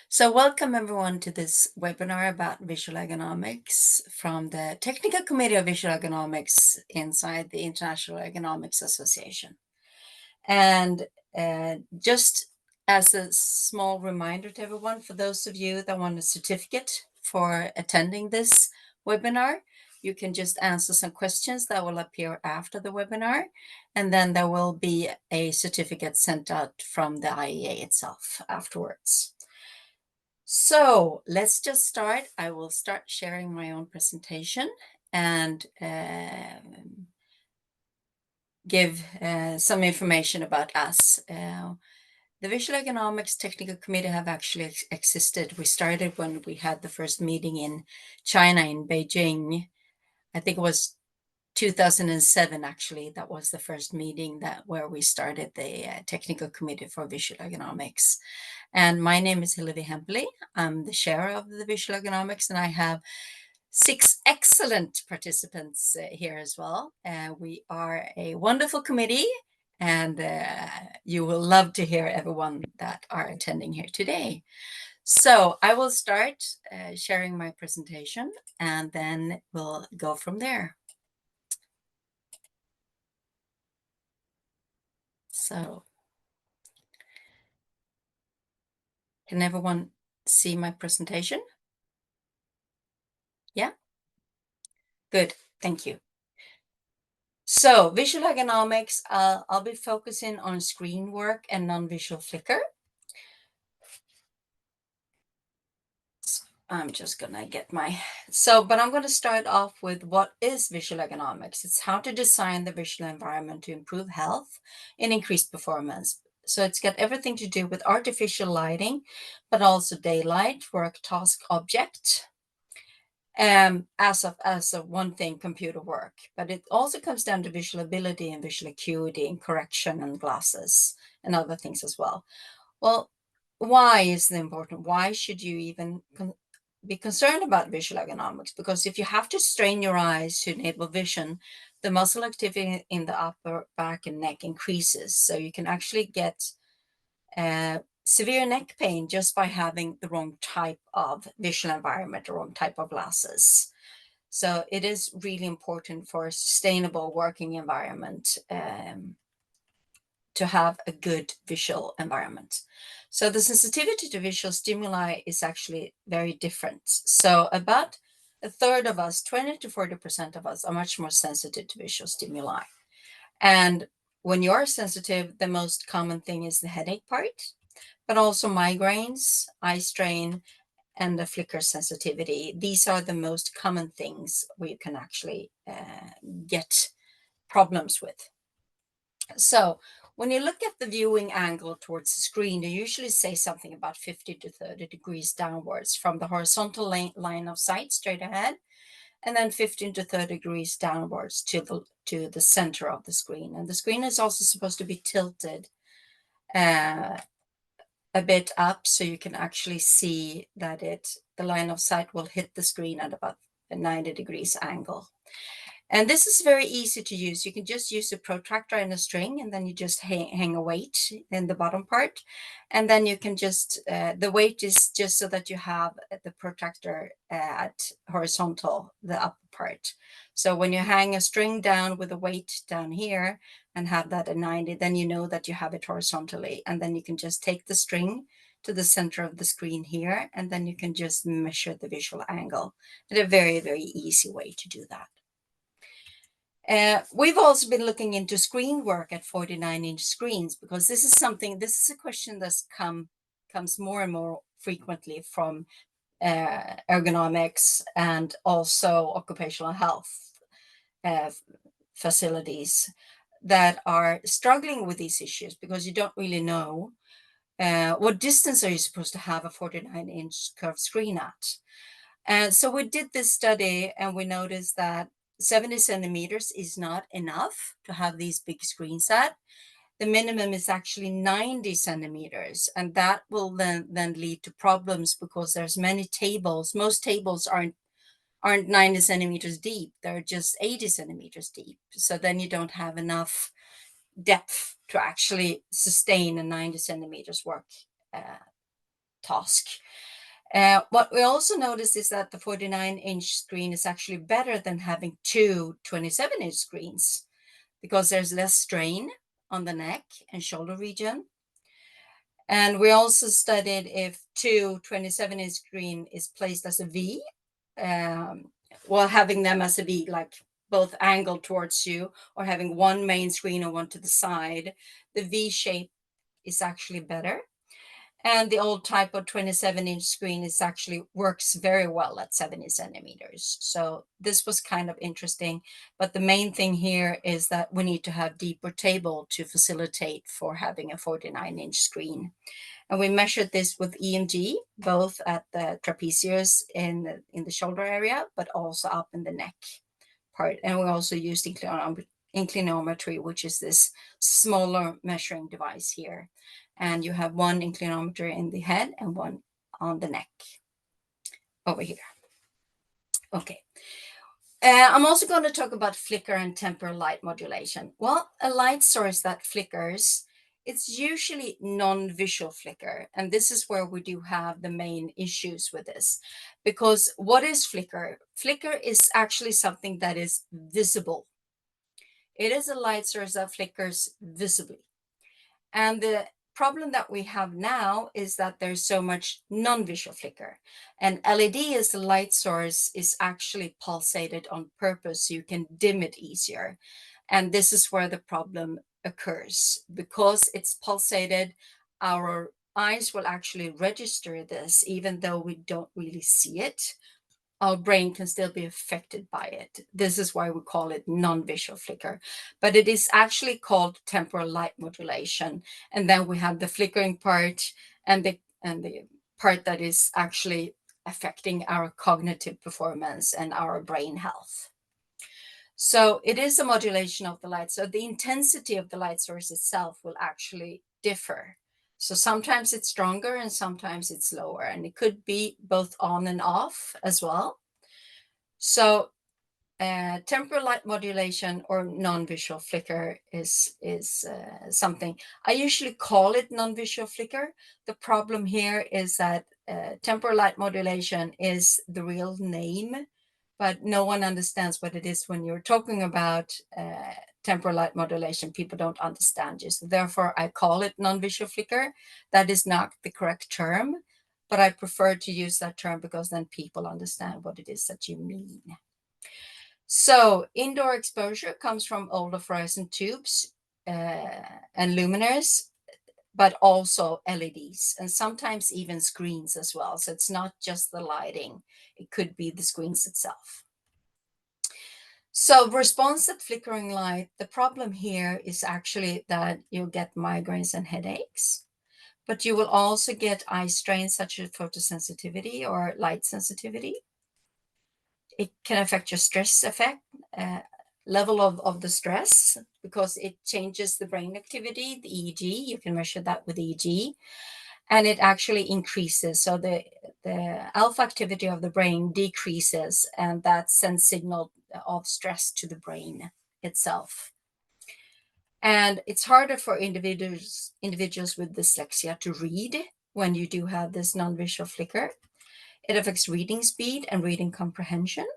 So welcome everyone to this webinar about visual ergonomics from the Technical Committee of Visual Ergonomics inside the International Ergonomics Association. And just as a small reminder to everyone, for those of you that want a certificate for attending this webinar, you can just answer some questions that will appear after the webinar, and then there will be a certificate sent out from the IEA itself afterwards. So let's just start. I will start sharing my own presentation and give some information about us. The Visual Ergonomics Technical Committee have actually existed. We started when we had the first meeting in China, in Beijing. I think it was 2007, actually. That was the first meeting where we started the Technical Committee for Visual Ergonomics. And my name is Hillevi Hempeley. I'm the chair of the Visual Ergonomics, and I have 6 excellent participants here as well. We are a wonderful committee, and you will love to hear everyone that are attending here today. So I will start sharing my presentation, and then we'll go from there. So can everyone see my presentation? Yeah? Good. Thank you. So visual ergonomics, I'll be focusing on screen work and non-visual flicker. So I'm just gonna get but I'm gonna start off with what is visual ergonomics. It's how to design the visual environment to improve health and increase performance. So it's got everything to do with artificial lighting, but also daylight, work, task, object, as of one thing, computer work. But it also comes down to visual ability and visual acuity and correction and glasses and other things as well. Well, why is it important? Why should you even be concerned about visual ergonomics? Because if you have to strain your eyes to enable vision, the muscle activity in the upper back and neck increases. So you can actually get severe neck pain just by having the wrong type of visual environment, the wrong type of glasses. So it is really important for a sustainable working environment to have a good visual environment. So the sensitivity to visual stimuli is actually very different. So about a third of us, 20 to 40% of us, are much more sensitive to visual stimuli. And when you're sensitive, the most common thing is the headache part, but also migraines, eye strain, and the flicker sensitivity. These are the most common things we can actually get problems with. So when you look at the viewing angle towards the screen, you usually say something about 50 to 30 degrees downwards from the horizontal line of sight straight ahead, and then 15 to 30 degrees downwards to the center of the screen. And the screen is also supposed to be tilted a bit up, so you can actually see that the line of sight will hit the screen at about a 90 degrees angle. And this is very easy to use. You can just use a protractor and a string, and then you just hang a weight in the bottom part. And then you can just, the weight is just so that you have the protractor at horizontal, the upper part. So when you hang a string down with a weight down here and have that at 90, then you know that you have it horizontally. And then you can just take the string to the center of the screen here, and then you can just measure the visual angle. And a very, very easy way to do that. We've also been looking into screen work at 49-inch screens, because this is a question that comes more and more frequently from ergonomics and also occupational health facilities that are struggling with these issues, because you don't really know what distance are you supposed to have a 49-inch curved screen at. And so we did this study, and we noticed that 70 centimeters is not enough to have these big screens at. The minimum is actually 90 centimeters, and that will then lead to problems, because there's many tables. Most tables aren't 90 centimeters deep. They're just 80 centimeters deep. So then you don't have enough depth to actually sustain a 90 centimeters work task. What we also noticed is that the 49-inch screen is actually better than having two 27-inch screens because there's less strain on the neck and shoulder region. And we also studied if two 27-inch screen is placed as a V, while having them as a V, like both angled towards you, or having one main screen and one to the side, the V shape is actually better. And the old type of 27-inch screen is actually works very well at 70 centimeters. So this was kind of interesting. But the main thing here is that we need to have deeper table to facilitate for having a 49-inch screen. And we measured this with EMG, both at the trapezius in the shoulder area, but also up in the neck part. And we also used inclinometry, which is this smaller measuring device here. And you have one inclinometer in the head and one on the neck over here. Okay. I'm also going to talk about flicker and temporal light modulation. Well, a light source that flickers, it's usually non-visual flicker. And this is where we do have the main issues with this. Because what is flicker? Flicker is actually something that is visible. It is a light source that flickers visibly. And the problem that we have now is that there's so much non-visual flicker. And LED as the light source is actually pulsated on purpose so you can dim it easier. And this is where the problem occurs. Because it's pulsated, our eyes will actually register this even though we don't really see it. Our brain can still be affected by it. This is why we call it non-visual flicker, but it is actually called temporal light modulation. And then we have the flickering part and the part that is actually affecting our cognitive performance and our brain health. So it is a modulation of the light. So the intensity of the light source itself will actually differ. So sometimes it's stronger and sometimes it's lower, and it could be both on and off as well. So temporal light modulation or non-visual flicker is something. I usually call it non-visual flicker. The problem here is that temporal light modulation is the real name, but no one understands what it is when you're talking about temporal light modulation. People don't understand you. So therefore, I call it non-visual flicker. That is not the correct term, but I prefer to use that term because then people understand what it is that you mean. So indoor exposure comes from older fluorescent tubes and luminaires, but also LEDs and sometimes even screens as well. So it's not just the lighting, it could be the screens itself. So responsive flickering light, the problem here is actually that you'll get migraines and headaches, but you will also get eye strains such as photosensitivity or light sensitivity. It can affect your stress effect, level of the stress, because it changes the brain activity, the EEG. You can measure that with EEG, and it actually increases. So the alpha activity of the brain decreases, and that sends signal of stress to the brain itself. And it's harder for individuals with dyslexia to read when you do have this non-visual flicker. It affects reading speed and reading comprehension.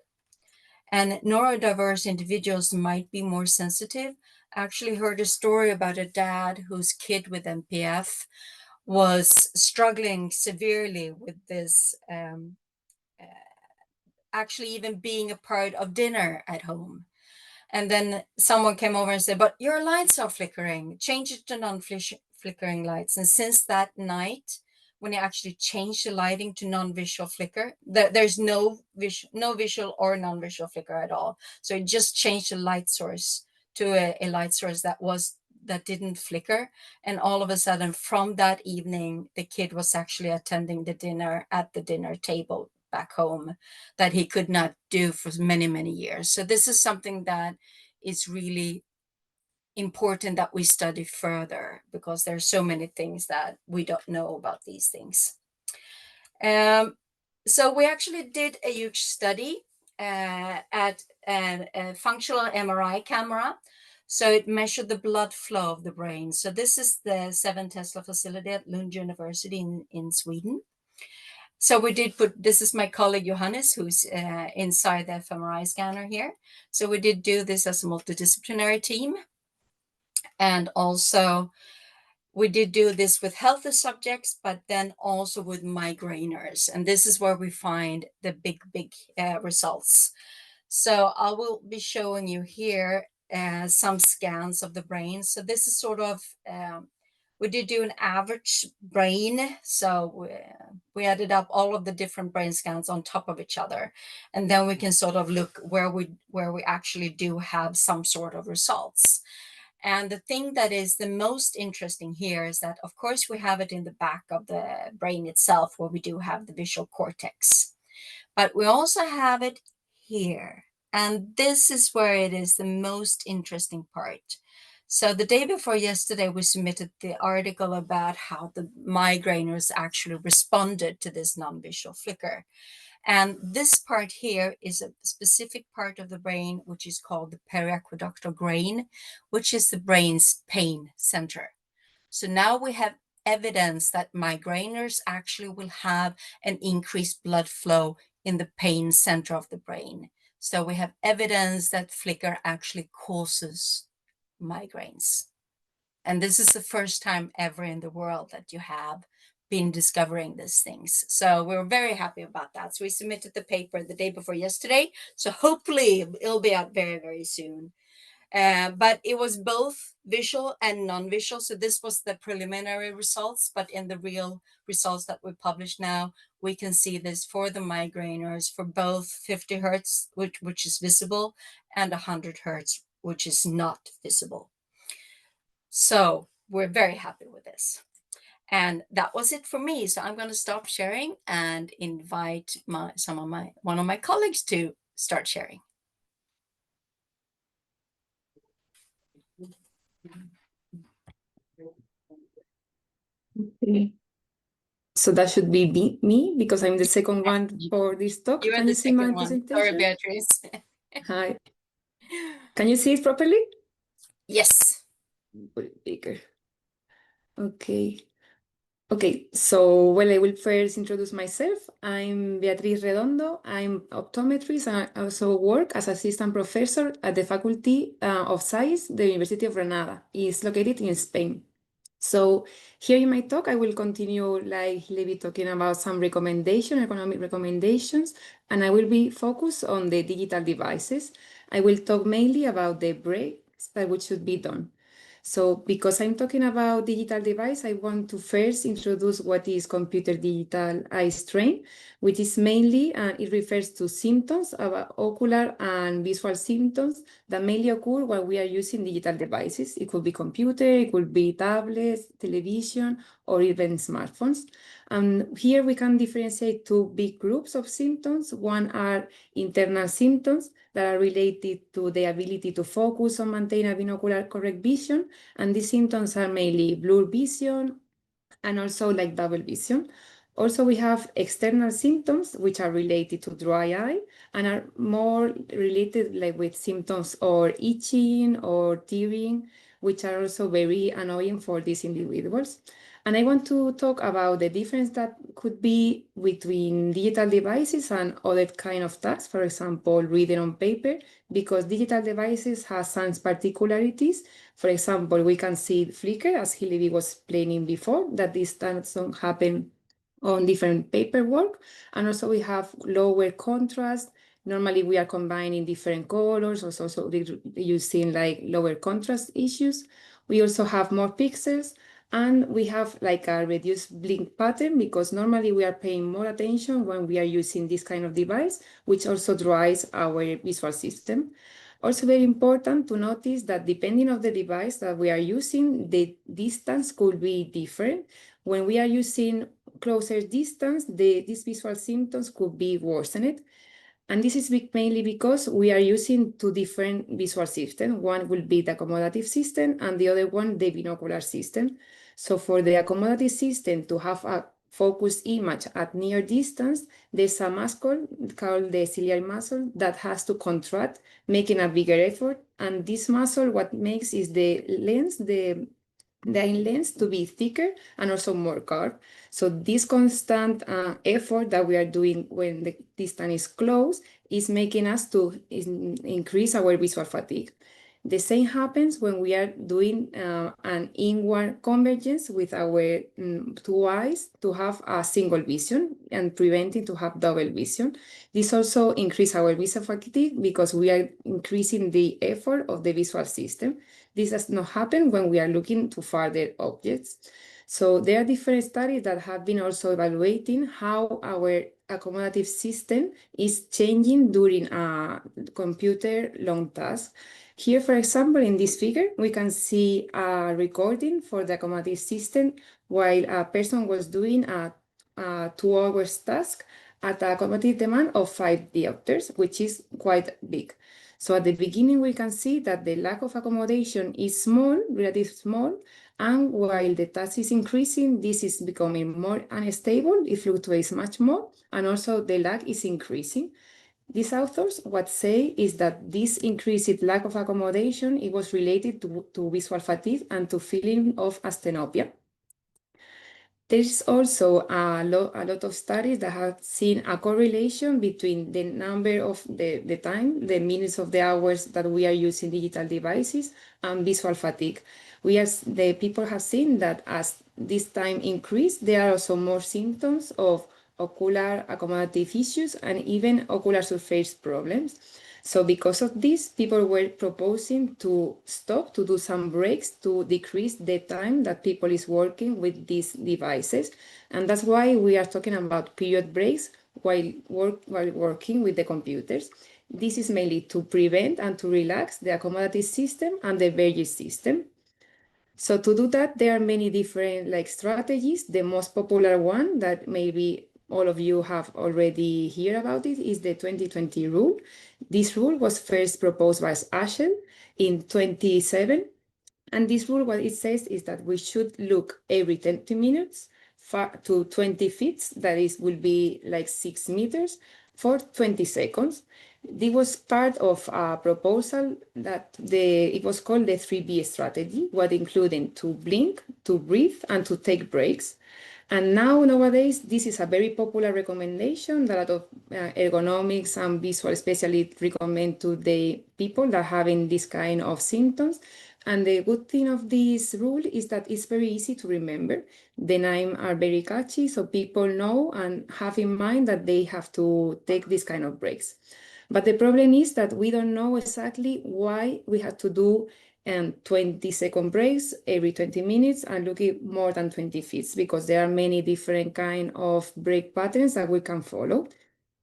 And neurodiverse individuals might be more sensitive. I actually heard a story about a dad whose kid with NPF was struggling severely with this, actually even being a part of dinner at home. And then someone came over and said, but your lights are flickering, change it to non-flickering lights. And since that night, when you actually change the lighting to non-visual flicker, there's no visual or non-visual flicker at all. So it just changed the light source to a light source that didn't flicker. And all of a sudden, from that evening, the kid was actually attending the dinner at the dinner table back home that he could not do for many, many years. So this is something that is really important that we study further because there's so many things that we don't know about these things. So we actually did a huge study at a functional MRI camera. So it measured the blood flow of the brain. So this is the 7 Tesla facility at Lund University in Sweden. So we did put, this is my colleague Johannes, who's inside the fMRI scanner here. So we did do this as a multidisciplinary team. And also we did do this with healthy subjects, but then also with migraineurs. And this is where we find the big results. So I will be showing you here some scans of the brain. So this is sort of, we did do an average brain. So we added up all of the different brain scans on top of each other. And then we can sort of look where we actually do have some sort of results. And the thing that is the most interesting here is that, of course, we have it in the back of the brain itself, where we do have the visual cortex, but we also have it here. And this is where it is the most interesting part. So the day before yesterday, we submitted the article about how the migraineurs actually responded to this non-visual flicker. And this part here is a specific part of the brain, which is called the periaqueductal grain, which is the brain's pain center. So now we have evidence that migraineurs actually will have an increased blood flow in the pain center of the brain. So we have evidence that flicker actually causes migraines. And this is the first time ever in the world that you have been discovering these things. So we're very happy about that. So we submitted the paper the day before yesterday. So hopefully it'll be out very, very soon. But it was both visual and non-visual. So this was the preliminary results, but in the real results that we published now, we can see this for the migraineurs for both 50 hertz, which is visible, and 100 hertz, which is not visible. So we're very happy with this. And that was it for me. So I'm going to stop sharing and invite one of my colleagues to start sharing. Okay. So that should be me because I'm the second one for this talk. You are Can the you see my second one. Sorry, presentation? Beatrice. Hi. Can you see it properly? Yes. Put it bigger. Okay. Okay, so well, I will first introduce myself. I'm Beatriz Redondo. I'm optometrist and I also work as assistant professor at the Faculty of Science, the University of Granada. It's located in Spain. So here in my talk, I will continue like Levi talking about some economic recommendations, and I will be focused on the digital devices. I will talk mainly about the breaks that which should be done. So because I'm talking about digital device, I want to first introduce what is computer digital eye strain, which is mainly, it refers to symptoms about ocular and visual symptoms that mainly occur while we are using digital devices. It could be computer, it could be tablets, television, or even smartphones. And here we can differentiate two big groups of symptoms. One are internal symptoms that are related to the ability to focus or maintain a binocular correct vision. And these symptoms are mainly blurred vision and also like double vision. Also, we have external symptoms which are related to dry eye and are more related like with symptoms or itching or tearing, which are also very annoying for these individuals. And I want to talk about the difference that could be between digital devices and other kind of tasks, for example, reading on paper, because digital devices have some particularities. For example, we can see flicker, as Hillary was explaining before, that this doesn't happen on different paperwork. And also we have lower contrast. Normally we are combining different colors, also using like lower contrast issues. We also have more pixels and we have like a reduced blink pattern because normally we are paying more attention when we are using this kind of device, which also drives our visual system. Also very important to notice that depending on the device that we are using, the distance could be different. When we are using closer distance, these visual symptoms could be worsened. And this is mainly because we are using two different visual systems. One will be the accommodative system and the other one, the binocular system. So for the accommodative system to have a focused image at near distance, there's a muscle called the ciliary muscle that has to contract, making a bigger effort. And this muscle, what makes is the lens, the the eye lens to be thicker and also more curved. So this constant effort that we are doing when the distance is close is making us to increase our visual fatigue. The same happens when we are doing an inward convergence with our two eyes to have a single vision and preventing to have double vision. This also increases our visual fatigue because we are increasing the effort of the visual system. This does not happen when we are looking to farther objects. So there are different studies that have been also evaluating how our accommodative system is changing during a computer long task. Here, for example, in this figure, we can see a recording for the accommodative system while a person was doing a 2 hours task at a accommodative demand of 5 diopters, which is quite big. So at the beginning, we can see that the lack of accommodation is small, relatively small, and while the task is increasing, this is becoming more unstable, it fluctuates much more, and also the lag is increasing. These authors what say is that this increased lack of accommodation, it was related to visual fatigue and to feeling of asthenopia. There's also a lot of studies that have seen a correlation between the number of the time, the minutes of the hours that we are using digital devices and visual fatigue. The people have seen that as this time increase, there are also more symptoms of ocular accommodative issues and even ocular surface problems. So because of this, people were proposing to stop, to do some breaks to decrease the time that people is working with these devices. And that's why we are talking about period breaks while working with the computers. This is mainly to prevent and to relax the accommodative system and the verge system. So to do that, there are many different strategies. The most popular one that maybe all of you have already heard about it is the 2020 rule. This rule was first proposed by Ashel in 2007. And this rule, what it says is that we should look every 20 minutes to 20 feet, that is, will be like 6 meters, for 20 seconds. This was part of a proposal that it was called the 3B strategy, what included to blink, to breathe, and to take breaks. And nowadays, this is a very popular recommendation that a lot of ergonomics and visual specialists recommend to the people that are having this kind of symptoms. And the good thing of this rule is that it's very easy to remember. The names are very catchy, so people know and have in mind that they have to take this kind of breaks. But the problem is that we don't know exactly why we have to do 20-second breaks every 20 minutes and looking more than 20 feet, because there are many different kind of break patterns that we can follow.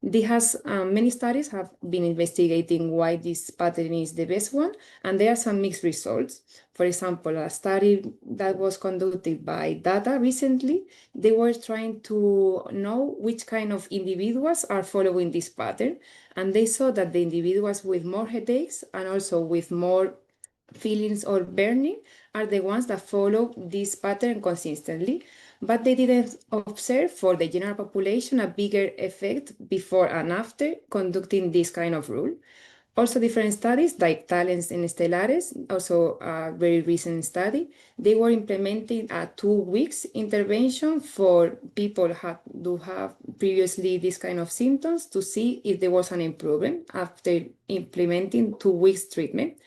Many studies have been investigating why this pattern is the best one, and there are some mixed results. For example, a study that was conducted by Data recently, they were trying to know which kind of individuals are following this pattern, and they saw that the individuals with more headaches and also with more feelings or burning are the ones that follow this pattern consistently, but they didn't observe for the general population a bigger effect before and after conducting this kind of rule. Also, different studies like Talents and Stellares, also a very recent study, they were implementing a 2 weeks intervention for people who have previously this kind of symptoms to see if there was an improvement after implementing 2 weeks treatment.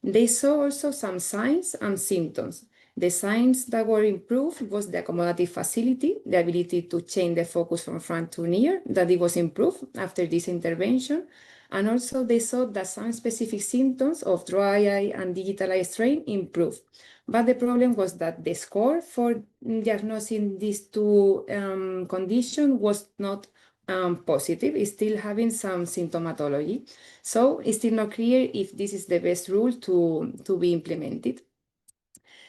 They saw also some signs and symptoms. The signs that were improved was the accommodative facility, the ability to change the focus from front to near, that it was improved after this intervention. And also they saw that some specific symptoms of dry eye and digital eye strain improved. But the problem was that the score for diagnosing these two conditions was not positive. It's still having some symptomatology. So it's still not clear if this is the best rule to be implemented.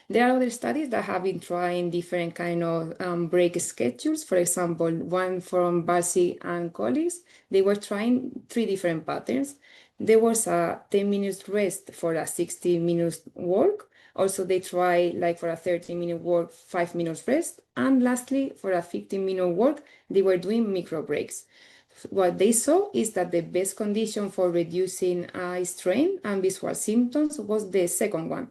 There are other studies that have been trying different kind of break schedules. For example, one from Barsi and colleagues, they were trying 3 different patterns. There was a 10 minutes rest for a 60 minutes work. Also, they try for a 30-minute work, 5 minutes rest. And lastly, for a 15-minute work, they were doing micro breaks. What they saw is that the best condition for reducing eye strain and visual symptoms was the second one.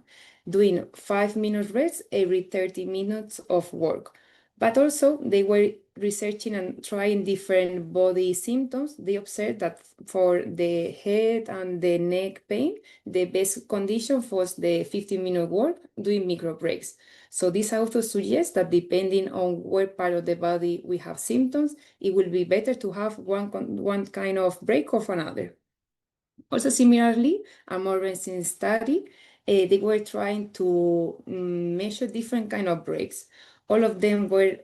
doing 5 minute rest every 30 minutes of work. But also they were researching and trying different body symptoms. They observed that for the head and the neck pain, the best condition was the 15-minute work doing micro breaks. So this also suggests that depending on where part of the body we have symptoms, it will be better to have one kind of break of another. Also, similarly, a more recent study, they were trying to measure different kind of breaks. All of them were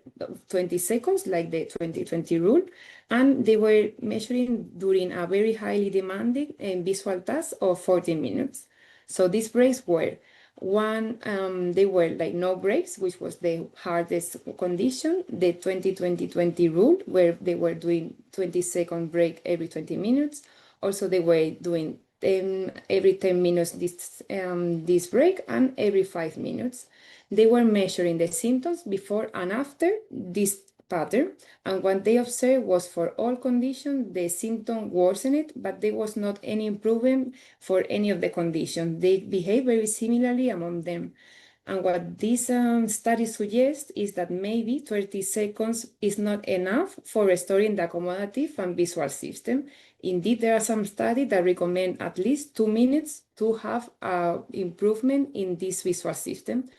20 seconds, like the 2020 rule, and they were measuring during a very highly demanding visual task of 14 minutes. So these breaks were they were like no breaks, which was the hardest condition, the 20-20-20 rule, where they were doing 20-second break every 20 minutes. Also, they were doing every 10 minutes this break and every 5 minutes. They were measuring the symptoms before and after this pattern. And what they observed was for all conditions, the symptom worsened, but there was not any improvement for any of the conditions. They behave very similarly among them. And what this study suggests is that maybe 30 seconds is not enough for restoring the accommodative and visual system. Indeed, there are some studies that recommend at least 2 minutes to have improvement in this visual system.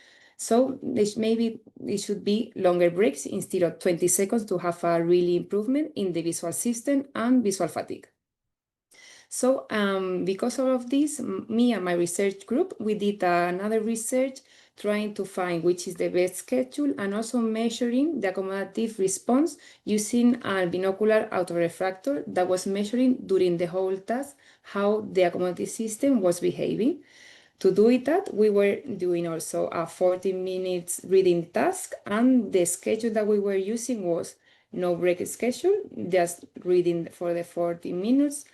So maybe it should be longer breaks instead of 20 seconds to have a really improvement in the visual system and visual fatigue. So because of this, me and my research group, we did another research trying to find which is the best schedule and also measuring the accommodative response using a binocular autorefractor that was measuring during the whole task how the accommodative system was behaving. To do it that, we were doing also a 40 minutes reading task, and the schedule that we were using was no break schedule, just reading for the 40 minutes,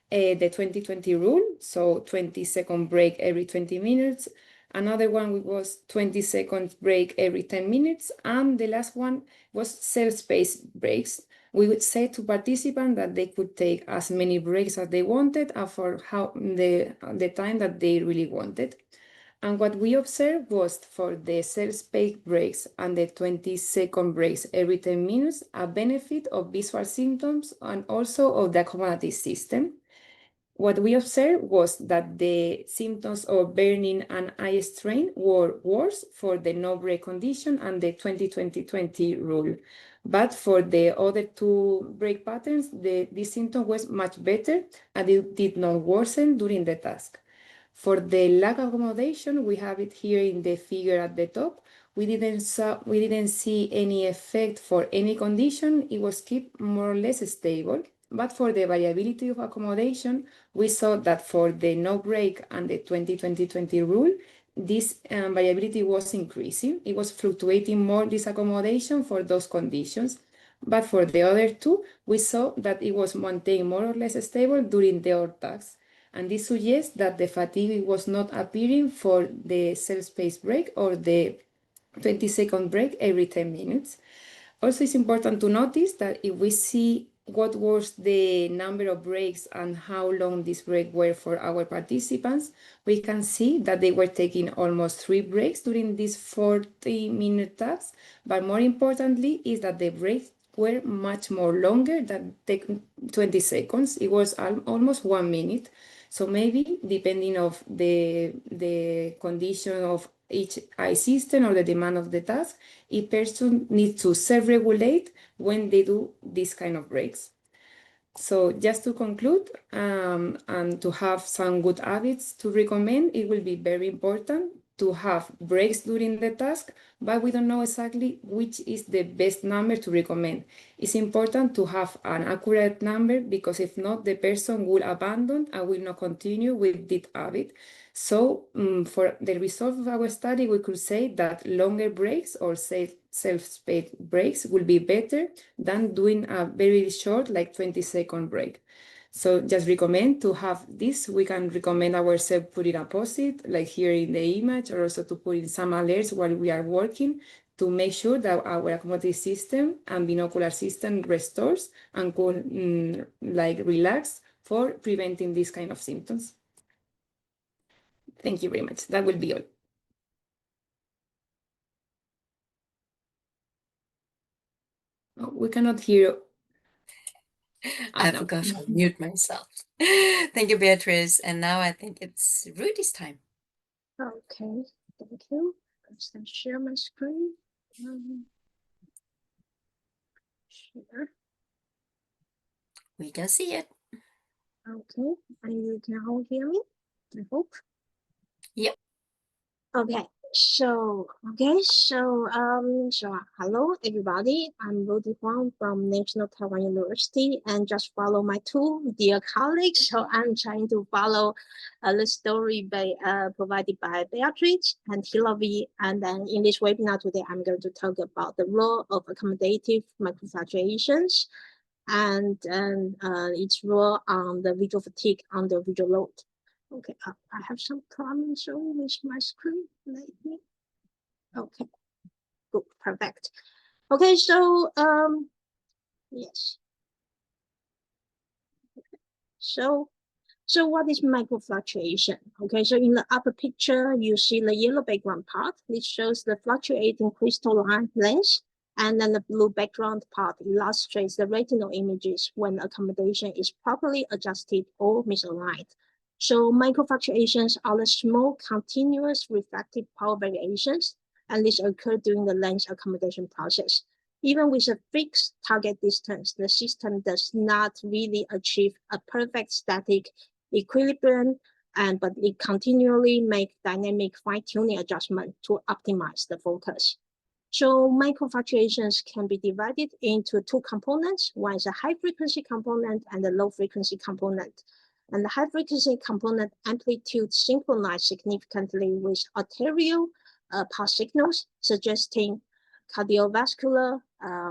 the 20-20 rule, so 20-second break every 20 minutes. Another one was 20-second break every 10 minutes, and the last one was self-spaced breaks. We would say to participants that they could take as many breaks as they wanted and for the time that they really wanted. And what we observed was for the self-spaced breaks and the 20-second breaks every 10 minutes, a benefit of visual symptoms and also of the accommodative system. What we observed was that the symptoms of burning and eye strain were worse for the no break condition and the 20-20-20 rule. But for the other two break patterns, this symptom was much better and it did not worsen during the task. For the lack of accommodation, we have it here in the figure at the top. We didn't see any effect for any condition. It was kept more or less stable. But for the variability of accommodation, we saw that for the no break and the 20-20-20 rule, this variability was increasing. It was fluctuating more this accommodation for those conditions. But for the other two, we saw that it was maintained more or less stable during the other tasks. And this suggests that the fatigue was not appearing for the self-spaced break or the 20-second break every 10 minutes. Also, it's important to notice that if we see what was the number of breaks and how long these breaks were for our participants, we can see that they were taking almost 3 breaks during this 40-minute task. But more importantly is that the breaks were much more longer than 20 seconds. It was almost 1 minute. So maybe depending of the condition of each eye system or the demand of the task, each person needs to self-regulate when they do these kind of breaks. So just to conclude and to have some good habits to recommend, it will be very important to have breaks during the task, but we don't know exactly which is the best number to recommend. It's important to have an accurate number because if not, the person will abandon and will not continue with this habit. So for the result of our study, we could say that longer breaks or self-spaced breaks will be better than doing a very short, like 20-second break. So just recommend to have this. We can recommend ourselves putting a post-it, like here in the image, or also to put in some alerts while we are working to make sure that our accommodative system and binocular system restores and could like relax for preventing these kind of symptoms. Thank you very much. That will be all. Oh, we cannot hear. I No. forgot to mute myself. Thank you, Beatrice. And now I think it's Rudy's time. Okay, thank you. Let's share my screen. Share. We can see it. Okay, and you can all hear me, I hope. Yep. Okay, so hello everybody. I'm Rudy Huang from National Taiwan University, and just follow my two dear colleagues. So I'm trying to follow the story provided by Beatrice and Hilary, and then in this webinar today, I'm going to talk about the role of accommodative microfluctuations and its role on the visual fatigue under visual load. Okay, I have some problems with my screen lately. Okay, good, perfect. Okay, so yes. Okay. So what is microfluctuation? Okay, so in the upper picture, you see the yellow background part. This shows the fluctuating crystalline length, and then the blue background part illustrates the retinal images when accommodation is properly adjusted or misaligned. So microfluctuations are the small continuous reflective power variations, and these occur during the lens accommodation process. Even with a fixed target distance, the system does not really achieve a perfect static equilibrium, but it continually make dynamic fine-tuning adjustment to optimize the focus. So microfluctuations can be divided into two components. One is a high frequency component and a low frequency component. And the high frequency component amplitude synchronizes significantly with arterial pulse signals, suggesting cardiovascular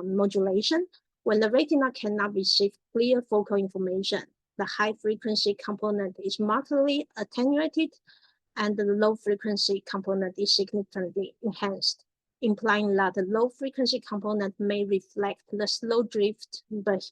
modulation. When the retina cannot receive clear focal information, the high frequency component is markedly attenuated and the low frequency component is significantly enhanced, implying that the low frequency component may reflect the slow drift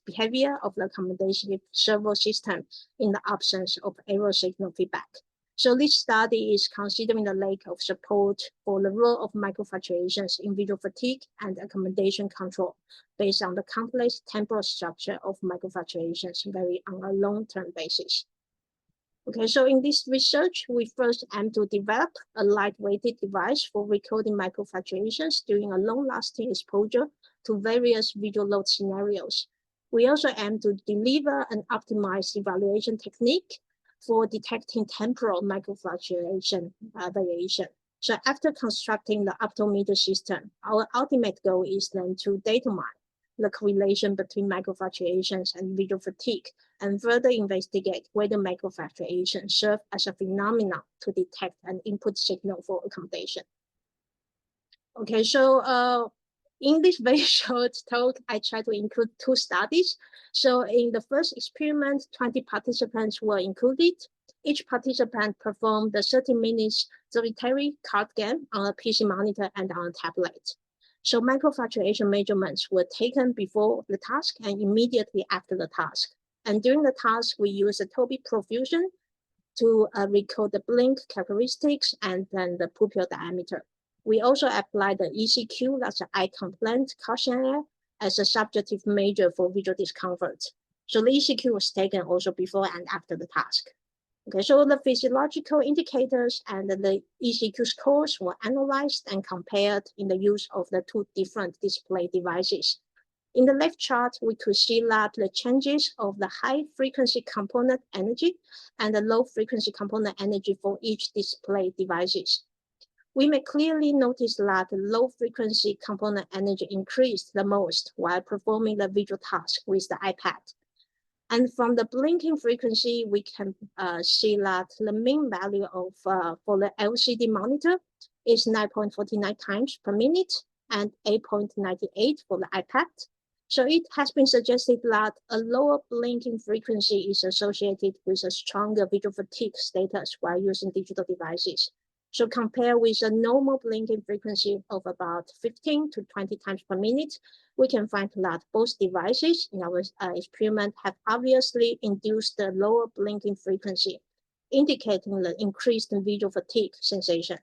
behavior of the accommodative servo system in the absence of error signal feedback. So this study is considering the lack of support for the role of microfluctuations in visual fatigue and accommodation control based on the complex temporal structure of microfluctuations vary on a long-term basis. Okay, so in this research, we first aim to develop a lightweighted device for recording microfluctuations during a long-lasting exposure to various visual load scenarios. We also aim to deliver an optimized evaluation technique for detecting temporal microfluctuation variation. So after constructing the optometer system, our ultimate goal is then to data mine the correlation between microfluctuations and visual fatigue, and further investigate whether microfluctuations serve as a phenomenon to detect an input signal for accommodation. Okay, so in this very short talk, I try to include two studies. So in the first experiment, 20 participants were included. Each participant performed the 30 minutes solitary card game on a PC monitor and on a tablet. So microfluctuation measurements were taken before the task and immediately after the task. And during the task, we use a Tobii Profusion to record the blink characteristics and then the pupil diameter. We also apply the ECQ, that's the eye complaint questionnaire, as a subjective measure for visual discomfort. So the ECQ was taken also before and after the task. Okay, so the physiological indicators and the ECQ scores were analyzed and compared in the use of the two different display devices. In the left chart, we could see that the changes of the high frequency component energy and the low frequency component energy for each display devices. We may clearly notice that the low frequency component energy increased the most while performing the visual task with the iPad. And from the blinking frequency, we can see that the mean value of for the LCD monitor is 9.49 times per minute and 8.98 for the iPad. So it has been suggested that a lower blinking frequency is associated with a stronger visual fatigue status while using digital devices. So compared with a normal blinking frequency of about 15 to 20 times per minute, we can find that both devices in our experiment have obviously induced the lower blinking frequency, indicating the increased visual fatigue sensation.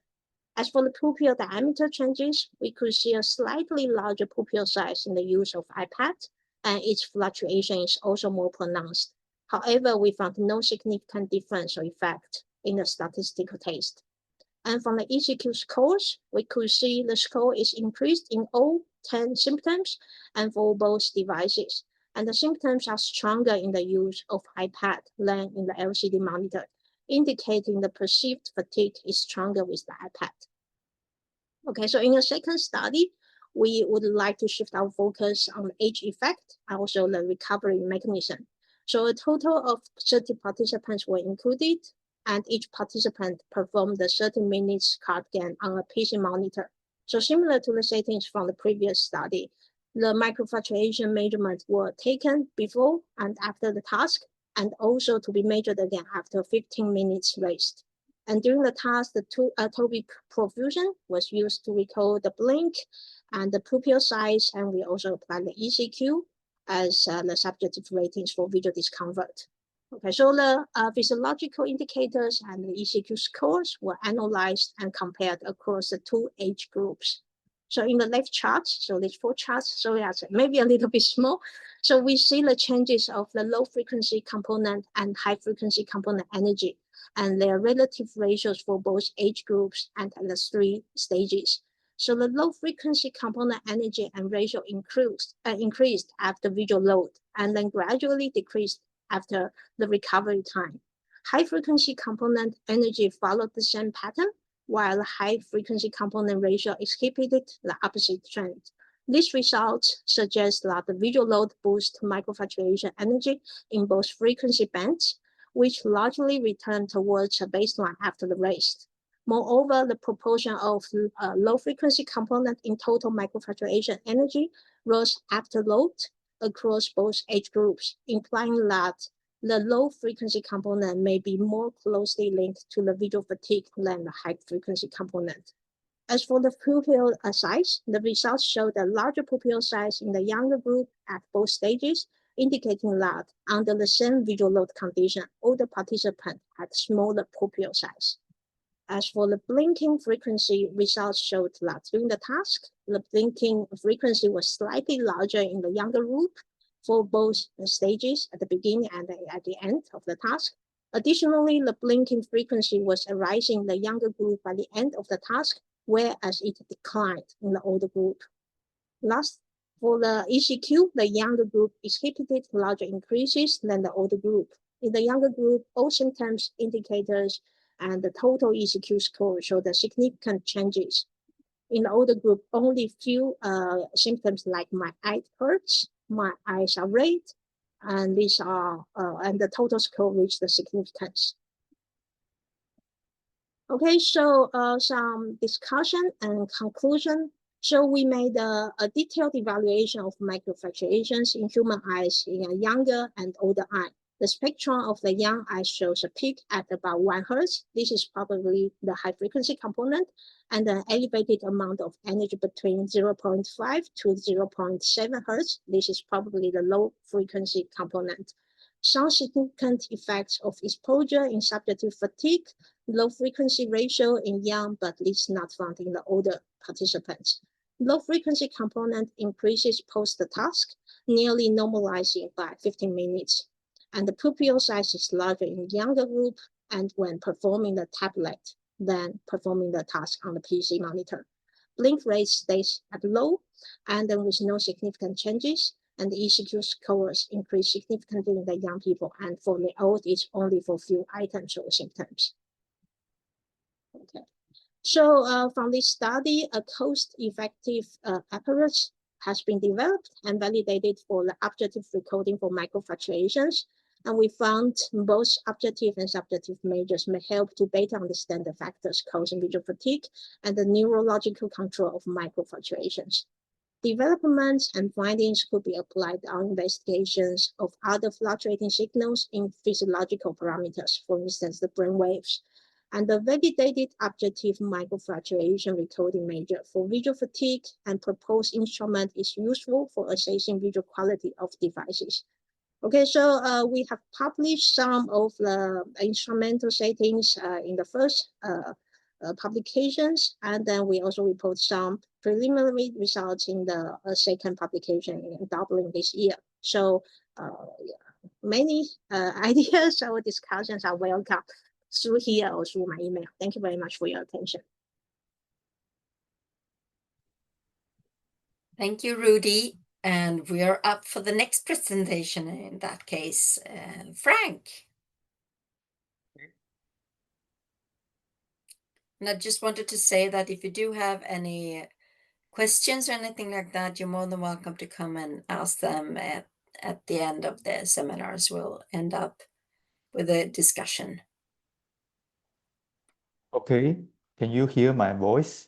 As for the pupil diameter changes, we could see a slightly larger pupil size in the use of iPad, and its fluctuation is also more pronounced. However, we found no significant difference or effect in the statistical test. And from the ECQ scores, we could see the score is increased in all 10 symptoms and for both devices. And the symptoms are stronger in the use of iPad than in the LCD monitor, indicating the perceived fatigue is stronger with the iPad. Okay, so in the second study, we would like to shift our focus on the age effect and also the recovery mechanism. So a total of 30 participants were included, and each participant performed the 30 minutes card game on a PC monitor. So similar to the settings from the previous study, the microfluctuation measurements were taken before and after the task, and also to be measured again after 15 minutes rest. And during the task, the Tobii profusion was used to record the blink and the pupil size, and we also applied the ECQ as the subjective ratings for visual discomfort. Okay, so the physiological indicators and the ECQ scores were analyzed and compared across the 2 age groups. So in the left chart, so these 4 charts, so that's maybe a little bit small. So we see the changes of the low frequency component and high frequency component energy, and their relative ratios for both age groups and the 3 stages. So the low frequency component energy and ratio increased after visual load, and then gradually decreased after the recovery time. High frequency component energy followed the same pattern, while high frequency component ratio exhibited the opposite trend. These results suggest that the visual load boosts microfluctuation energy in both frequency bands, which largely return towards a baseline after the rest. Moreover, the proportion of low frequency component in total microfluctuation energy rose after load across both age groups, implying that the low frequency component may be more closely linked to the visual fatigue than the high frequency component. As for the pupil size, the results showed a larger pupil size in the younger group at both stages, indicating that under the same visual load condition, older participants had smaller pupil size. As for the blinking frequency, results showed that during the task, the blinking frequency was slightly larger in the younger group for both stages at the beginning and at the end of the task. Additionally, the blinking frequency was rising in the younger group by the end of the task, whereas it declined in the older group. Last, for the ECQ, the younger group exhibited larger increases than the older group. In the younger group, all symptoms, indicators, and the total ECQ score showed significant changes. In the older group, only few symptoms like my eye hurts, my eyes are red, and these are and the total score reached the significance. Okay, so some discussion and conclusion. So we made a detailed evaluation of microfluctuations in human eyes in a younger and older eye. The spectrum of the young eye shows a peak at about 1 Hz. This is probably the high frequency component, and an elevated amount of energy between 0.5 to 0.7 Hz. This is probably the low frequency component. Some significant effects of exposure in subjective fatigue, low frequency ratio in young, but this not found in the older participants. Low frequency component increases post the task, nearly normalizing by 15 minutes. And the pupil size is larger in younger group and when performing the tablet than performing the task on the PC monitor. Blink rate stays at low and then with no significant changes, and the ECQ scores increase significantly in the young people, and for the old, it's only for few items or symptoms. Okay. So from this study, a cost-effective apparatus has been developed and validated for the objective recording for microfluctuations. And we found both objective and subjective measures may help to better understand the factors causing visual fatigue and the neurological control of microfluctuations. Developments and findings could be applied on investigations of other fluctuating signals in physiological parameters, for instance, the brain waves. And the validated objective microfluctuation recording measure for visual fatigue and proposed instrument is useful for assessing visual quality of devices. Okay, so we have published some of the instrumental settings in the first publications, and then we also report some preliminary results in the second publication in Dublin this year. So yeah, many ideas or discussions are welcome through here or through my email. Thank you very much for your attention. Thank you, Rudy. And we are up for the next presentation in that case. Frank. And I just wanted to say that if you do have any questions or anything like that, you're more than welcome to come and ask them at the end of the seminars. We'll end up with a discussion. Okay, can you hear my voice?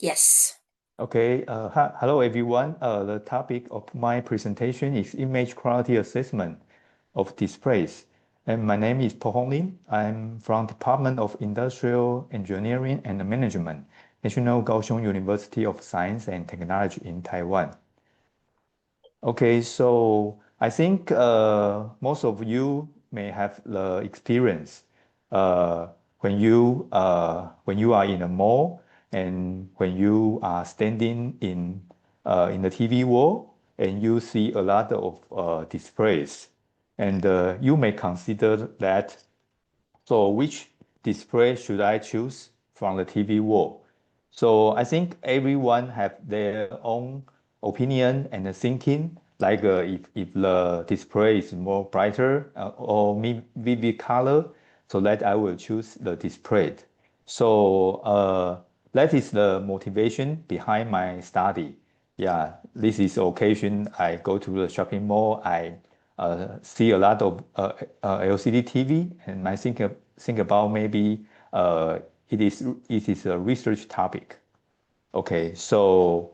Yes. Okay, hello everyone. The topic of my presentation is image quality assessment of displays. And my name is Po Hong Lim. I'm from Department of Industrial Engineering and Management, National Kaohsiung University of Science and Technology in Taiwan. Okay, so I think most of you may have the experience when you are in a mall and when you are standing in the TV wall and you see a lot of displays, and you may consider that. So which display should I choose from the TV wall? So I think everyone have their own opinion and thinking. Like if the display is more brighter or vivid color, so that I will choose the display. So that is the motivation behind my study. Yeah, this is the occasion I go to the shopping mall. I see a lot of LCD TV, and I think about maybe it is a research topic. Okay, so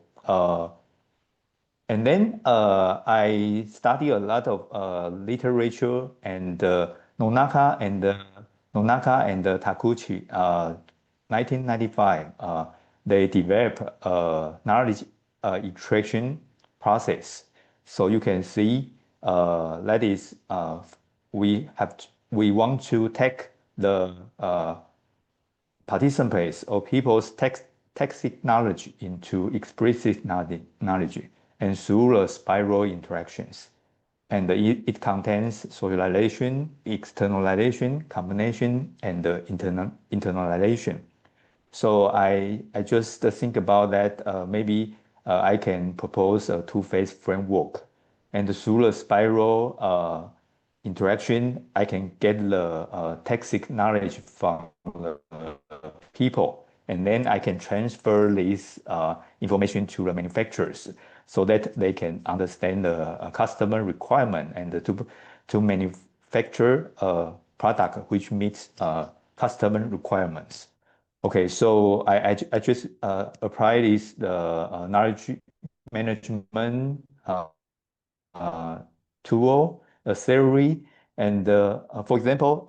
and then I study a lot of literature and Nonaka and Takuchi. 1995, they developed a knowledge extraction process. So you can see that is we want to take the participants or people's texic knowledge into explicit knowledge and through the spiral interactions. And it contains socialization, externalization, combination, and internalization. So I just think about that maybe I can propose a two-phase framework. And through the spiral interaction, I can get the texic knowledge from the people. And then I can transfer this information to the manufacturers so that they can understand the customer requirement and to manufacture a product which meets customer requirements. Okay, so I just apply this the knowledge management tool, a theory, and for example,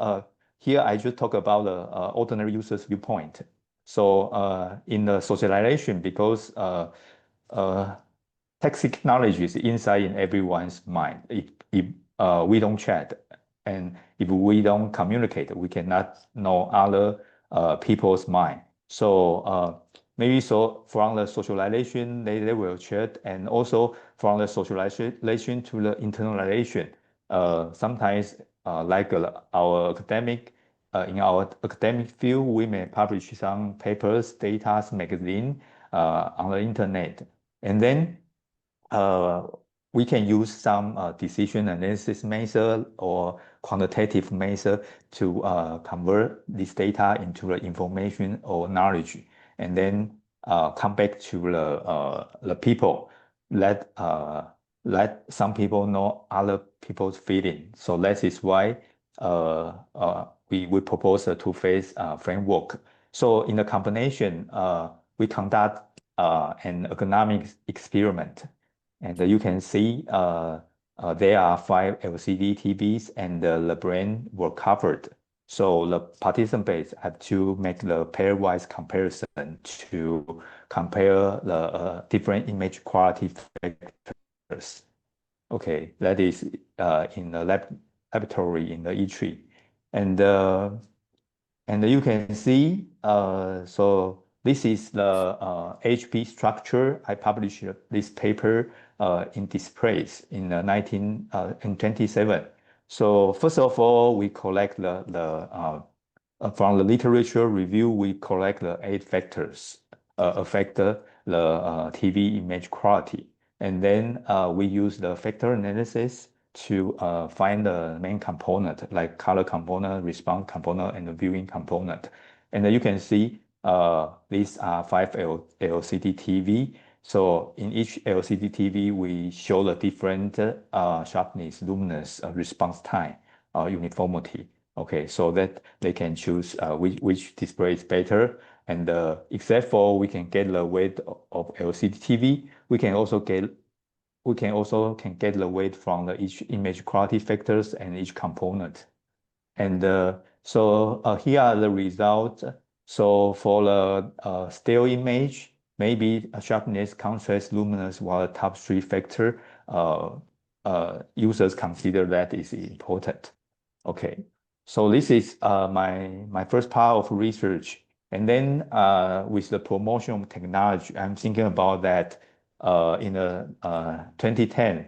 here I just talk about the ordinary user's viewpoint. So in the socialization, because texic knowledge is inside in everyone's mind. If we don't chat and if we don't communicate, we cannot know other people's mind. So maybe so from the socialization, they will chat, and also from the socialization to the internalization. Sometimes like our academic, in our academic field, we may publish some papers, data, magazine on the internet. And then we can use some decision analysis method or quantitative method to convert this data into the information or knowledge, and then come back to the people. Let some people know other people's feeling. So that is why we propose a two-phase framework. So in the combination, we conduct an economic experiment. And you can see there are 5 LCD TVs and the brain were covered. So the participants have to make the pairwise comparison to compare the different image quality factors. Okay, that is in the laboratory in the E3. And And you can see, so this is the HP structure. I published this paper in Displays in 1927. So first of all, we collect from the literature review, we collect the 8 factors affect the TV image quality. And then we use the factor analysis to find the main component, like color component, response component, and the viewing component. And you can see these are 5 LCD TV. So in each LCD TV, we show the different sharpness, luminance, response time, uniformity. Okay, so that they can choose which display is better. And except for we can get the weight of LCD TV, we can also get the weight from each image quality factors and each component. And so here are the results. So for the still image, maybe sharpness, contrast, luminance were the top 3 factor. Users consider that is important. Okay, so this is my first part of research. And then with the promotion of technology, I'm thinking about that in 2010.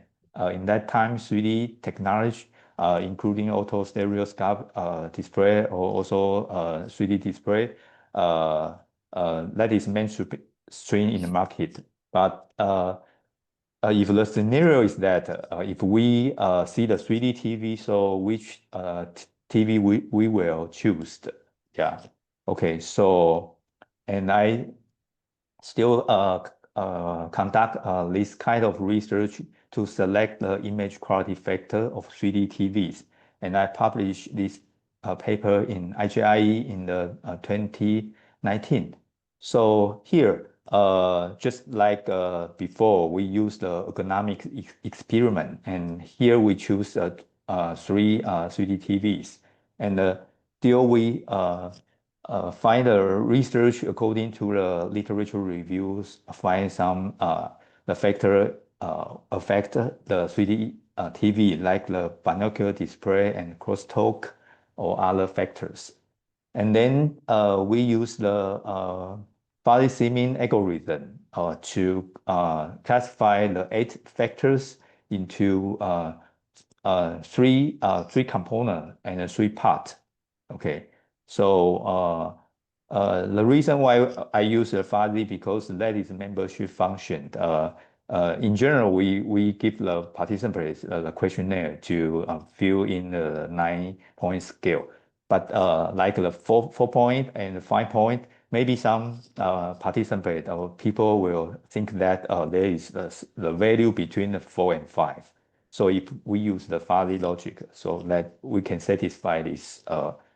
In that time, 3D technology, including auto stereoscope display or also 3D display, that is mainstream in the market. But if the scenario is that if we see the 3D TV, so which TV we will choose? Yeah. Okay. So, and I still conduct this kind of research to select the image quality factor of 3D TVs. And I published this paper in IGIE in the 2019. So here, just like before, we use the ergonomic experiment, and here we choose 3 3D TVs. And still we find the research according to the literature reviews, find some the factor affect the 3D TV, like the binocular display and crosstalk or other factors. And then we use the body seaming algorithm to classify the 8 factors into 3 components and 3 parts. Okay, so the reason why I use the fuzzy because that is a membership function. In general, we give the participants the questionnaire to fill in the 9-point scale. But like the 4-point and 5-point, maybe some participant or people will think that there is the value between the 4 and 5. So if we use the fuzzy logic, so that we can satisfy this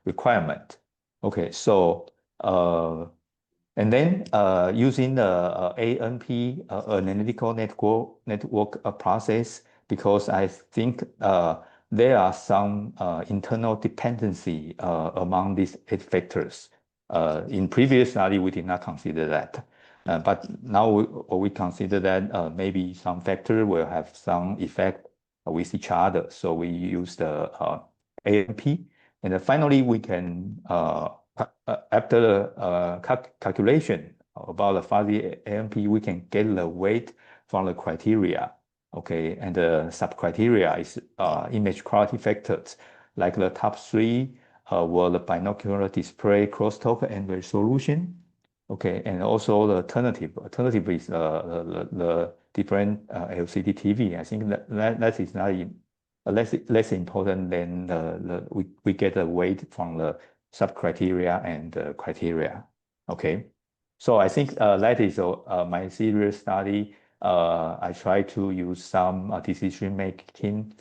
requirement. Okay, so and then using the ANP analytical network process, because I think there are some internal dependency among these 8 factors. In previous study, we did not consider that. But now we consider that maybe some factor will have some effect with each other. So we use the ANP. And then finally, we can, after the calculation about the fuzzy AMP, we can get the weight from the criteria. Okay, and the sub-criteria is image quality factors, like the top 3 were the binocular display, crosstalk, and resolution. Okay, and also the alternative. Alternative is the different LCD TV. I think that is not less important than we get a weight from the sub-criteria and criteria. Okay, so I think that is my serious study. I try to use some decision-making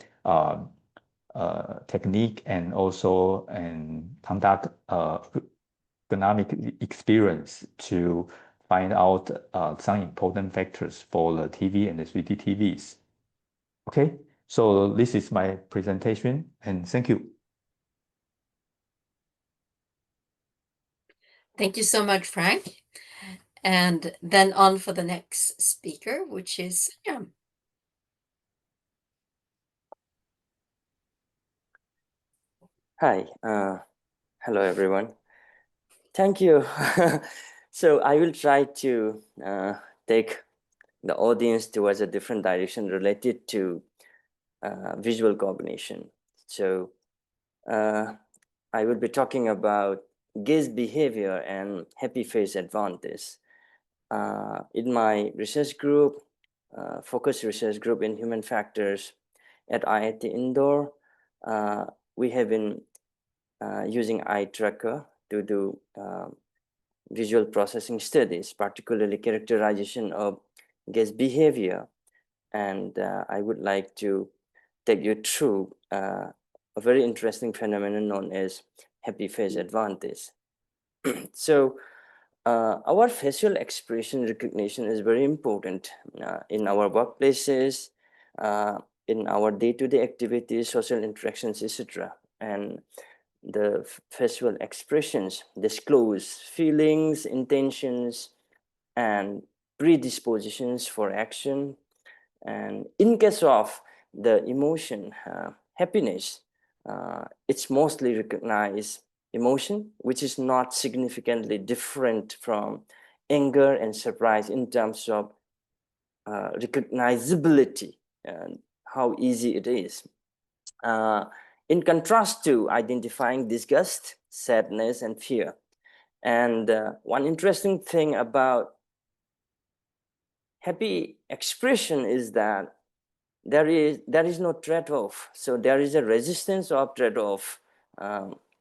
technique and also conduct ergonomic experience to find out some important factors for the TV and the 3D TVs. Okay, so this is my presentation, and thank you. Thank you so much, Frank. And then on for the next speaker, which is Sam. Hi, hello everyone. Thank you. So I will try to take the audience towards a different direction related to visual cognition. So I will be talking about gaze behavior and happy face advantage. In my research group, focus research group in human factors at IIT Indore, we have been using eye tracker to do visual processing studies, particularly characterization of gaze behavior. And I would like to take you through a very interesting phenomenon known as happy face advantage. So our facial expression recognition is very important in our workplaces, in our day-to-day activities, social interactions, etc. And the facial expressions disclose feelings, intentions, and predispositions for action. And in case of the emotion, happiness, it's mostly recognized emotion, which is not significantly different from anger and surprise in terms of recognizability and how easy it is. In contrast to identifying disgust, sadness, and fear. And one interesting thing about happy expression is that there is no trade-off. So there is a resistance of trade-off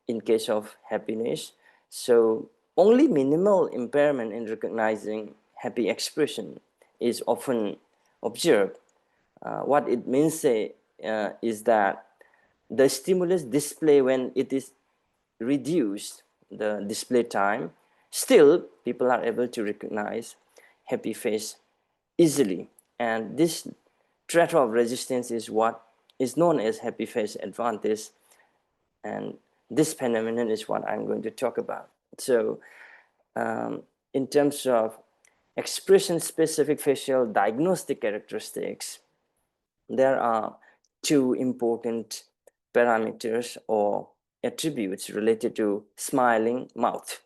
in case of happiness. So only minimal impairment in recognizing happy expression is often observed. What it means is that the stimulus display, when it is reduced, the display time, still people are able to recognize happy face easily. And this threat of resistance is what is known as happy face advantage. And this phenomenon is what I'm going to talk about. So in terms of expression-specific facial diagnostic characteristics, there are two important parameters or attributes related to smiling mouth.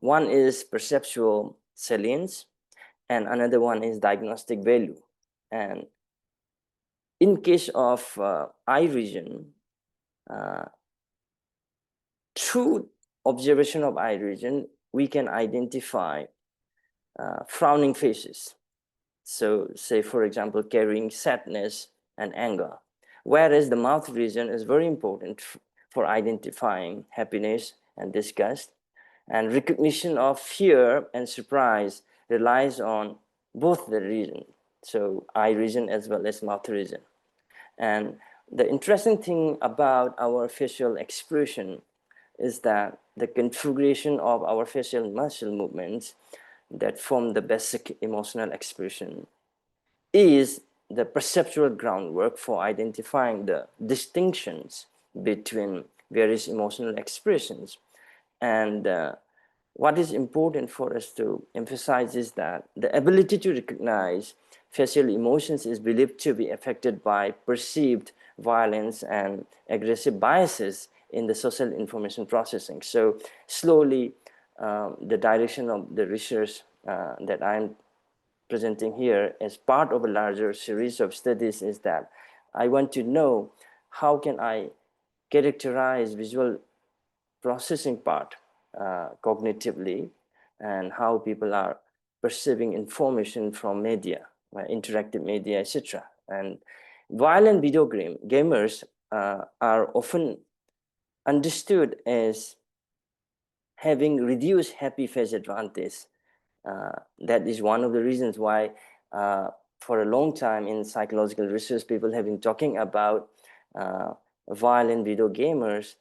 One is perceptual salience, and another one is diagnostic value. And in case of eye region, through observation of eye region, we can identify frowning faces. So say, for example, carrying sadness and anger. Whereas the mouth region is very important for identifying happiness and disgust. And recognition of fear and surprise relies on both the region, so eye region as well as mouth region. And the interesting thing about our facial expression is that the configuration of our facial muscle movements that form the basic emotional expression is the perceptual groundwork for identifying the distinctions between various emotional expressions. And what is important for us to emphasize is that the ability to recognize facial emotions is believed to be affected by perceived violence and aggressive biases in the social information processing. So slowly, the direction of the research that I'm presenting here as part of a larger series of studies is that I want to know how can I characterize visual processing part cognitively, and how people are perceiving information from media, interactive media, etc. And violent video gamers are often understood as having reduced happy face advantage. That is one of the reasons why for a long time in psychological research, people have been talking about violent video gamers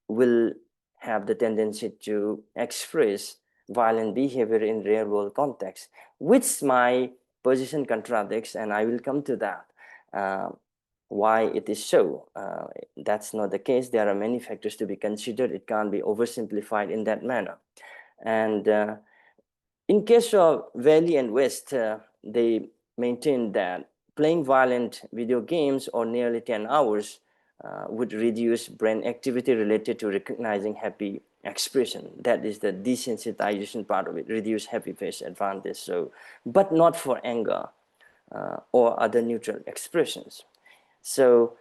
will have the tendency to express violent behavior in real world context, which my position contradicts, and I will come to that. Why it is so. That's not the case. There are many factors to be considered. It can't be oversimplified in that manner. And in case of Valley and West, they maintain that playing violent video games or nearly 10 hours would reduce brain activity related to recognizing happy expression. That is the desensitization part of it, reduce happy face advantage. So, but not for anger or other neutral expressions. So,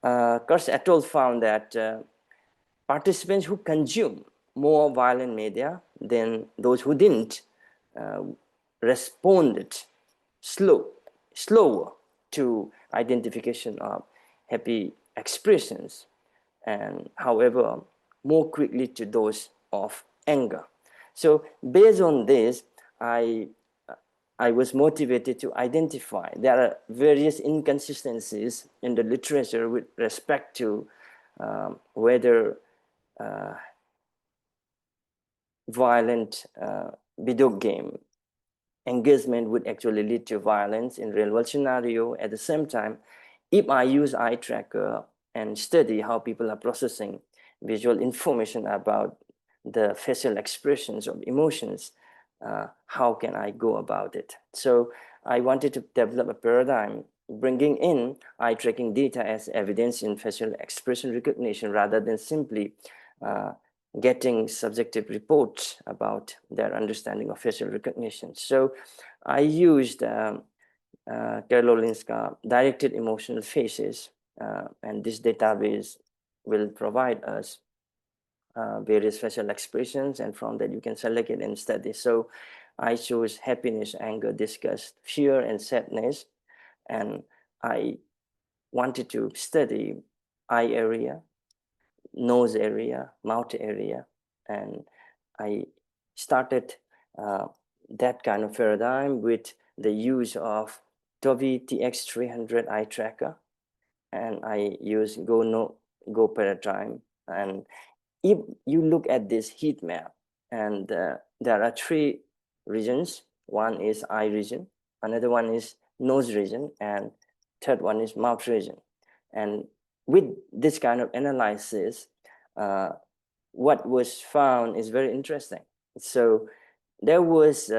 Kurtz et al. Found that participants who consume more violent media than those who didn't responded slower to identification of happy expressions, and however more quickly to those of anger. So based on this, I was motivated to identify there are various inconsistencies in the literature with respect to whether violent video game engagement would actually lead to violence in real world scenario. At the same time, if I use eye tracker and study how people are processing visual information about the facial expressions of emotions, how can I go about it? So I wanted to develop a paradigm bringing in eye tracking data as evidence in facial expression recognition rather than simply getting subjective reports about their understanding of facial recognition. So I used Karolinska directed emotional faces, and this database will provide us various facial expressions, and from that you can select it and study. So I chose happiness, anger, disgust, fear, and sadness, and I wanted to study eye area, nose area, mouth area, and I started that kind of paradigm with the use of Tobii TX300 eye tracker, and I use Go paradigm. And if you look at this heat map, and there are three regions. One is eye region, another one is nose region, and third one is mouth region. And with this kind of analysis, what was found is very interesting. So there was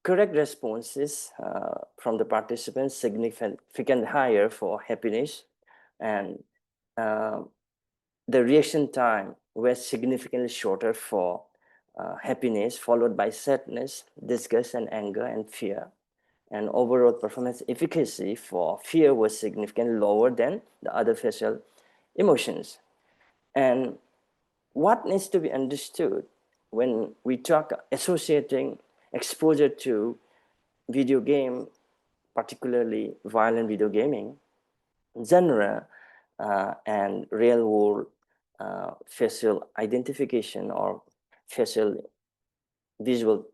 correct responses from the participants, significant higher for happiness, and the reaction time was significantly shorter for happiness, followed by sadness, disgust, and anger, and fear. And overall performance efficacy for fear was significantly lower than the other facial emotions. And what needs to be understood when we talk associating exposure to video game, particularly violent video gaming, genre, and real world facial identification or facial visual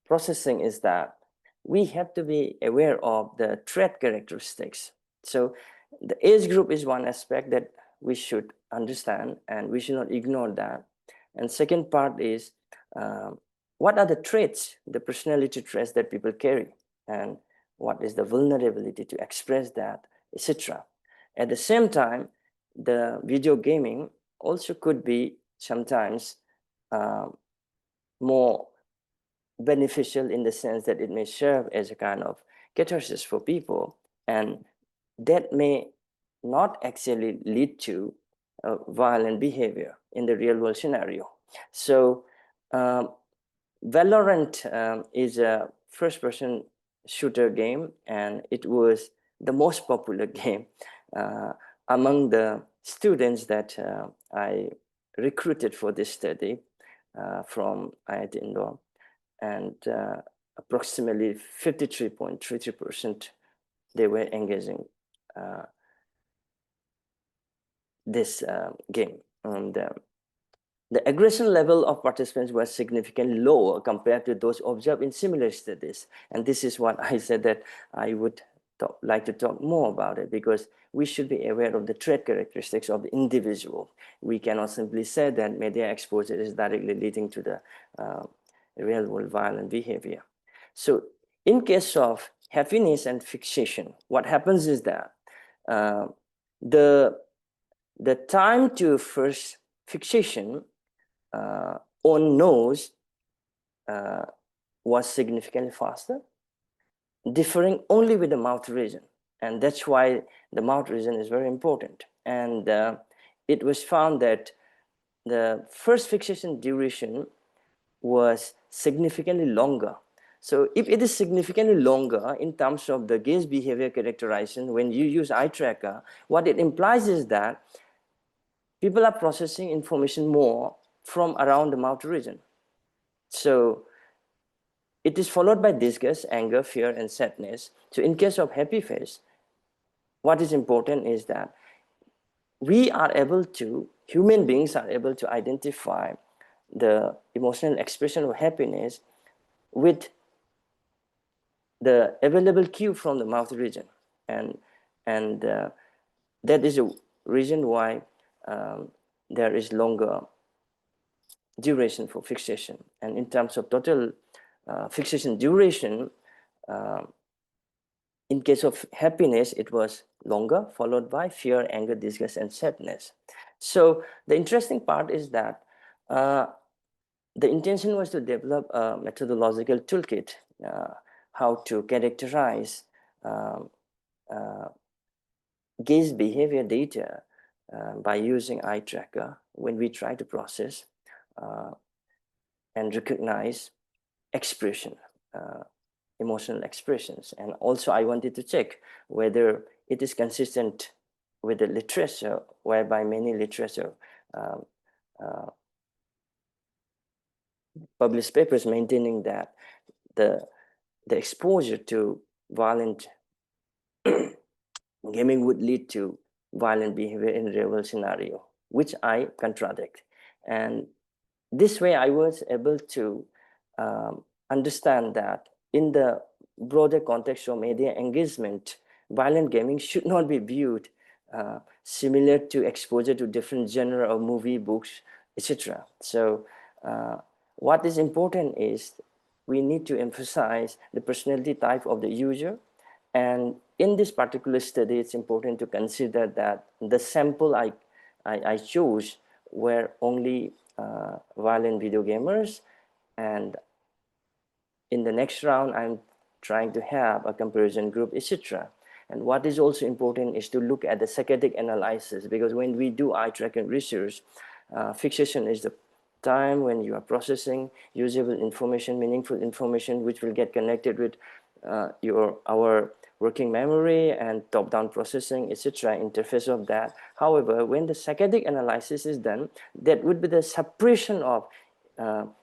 processing, is that we have to be aware of the threat characteristics. So the age group is one aspect that we should understand, and we should not ignore that. And second part is what are the traits, the personality traits that people carry, and what is the vulnerability to express that, etc. At the same time, the video gaming also could be sometimes more beneficial in the sense that it may serve as a kind of catharsis for people, and that may not actually lead to violent behavior in the real world scenario. So Valorant is a first-person shooter game, and it was the most popular game among the students that I recruited for this study from IIT Indore, and approximately 53.33% they were engaging this game. And the aggression level of participants was significantly lower compared to those observed in similar studies. And this is what I said that I would like to talk more about it, because we should be aware of the trait characteristics of the individual. We cannot simply say that media exposure is directly leading to the real world violent behavior. So in case of happiness and fixation, what happens is that the time to first fixation on nose was significantly faster, differing only with the mouth region. And that's why the mouth region is very important. And it was found that the first fixation duration was significantly longer. So if it is significantly longer in terms of the gaze behavior characterization, when you use eye tracker, what it implies is that people are processing information more from around the mouth region. So it is followed by disgust, anger, fear, and sadness. So in case of happy face, what is important is that we are able to, human beings are able to identify the emotional expression of happiness with the available cue from the mouth region. And that is a reason why there is longer duration for fixation. And in terms of total fixation duration, in case of happiness, it was longer, followed by fear, anger, disgust, and sadness. So the interesting part is that the intention was to develop a methodological toolkit, how to characterize gaze behavior data by using eye tracker when we try to process and recognize expression, emotional expressions. And also I wanted to check whether it is consistent with the literature, whereby many literature published papers maintaining that the exposure to violent gaming would lead to violent behavior in real world scenario, which I contradict. And this way I was able to understand that in the broader context of media engagement, violent gaming should not be viewed similar to exposure to different genre of movie, books, etc. So what is important is we need to emphasize the personality type of the user. And in this particular study, it's important to consider that the sample I chose were only violent video gamers. And in the next round, I'm trying to have a comparison group, etc. And what is also important is to look at the psychedelic analysis, because when we do eye tracking research, fixation is the time when you are processing usable information, meaningful information, which will get connected with our working memory and top-down processing, etc., interface of that. However, when the psychedelic analysis is done, that would be the suppression of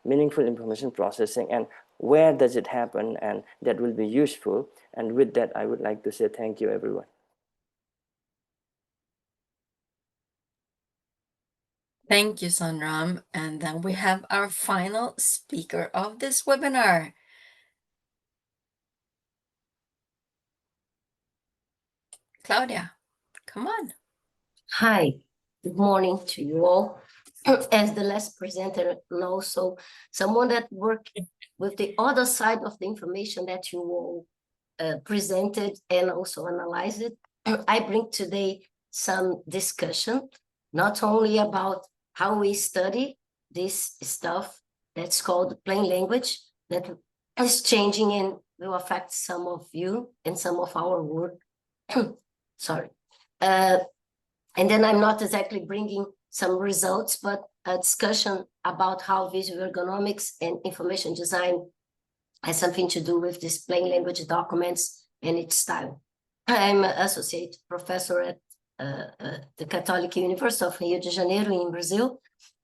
meaningful information processing, and where does it happen, and that will be useful. And with that, I would like to say thank you, everyone. Thank you, Sunram. And then we have our final speaker of this webinar. Claudia, come on. Hi, good morning to you all. As the last presenter and also someone that worked with the other side of the information that you all presented and also analyzed it, I bring today some discussion, not only about how we study this stuff that's called plain language, that is changing and will affect some of you and some of our work. Sorry. And then I'm not exactly bringing some results, but a discussion about how visual ergonomics and information design has something to do with these plain language documents and its style. I'm an associate professor at the Catholic University of Rio de Janeiro in Brazil,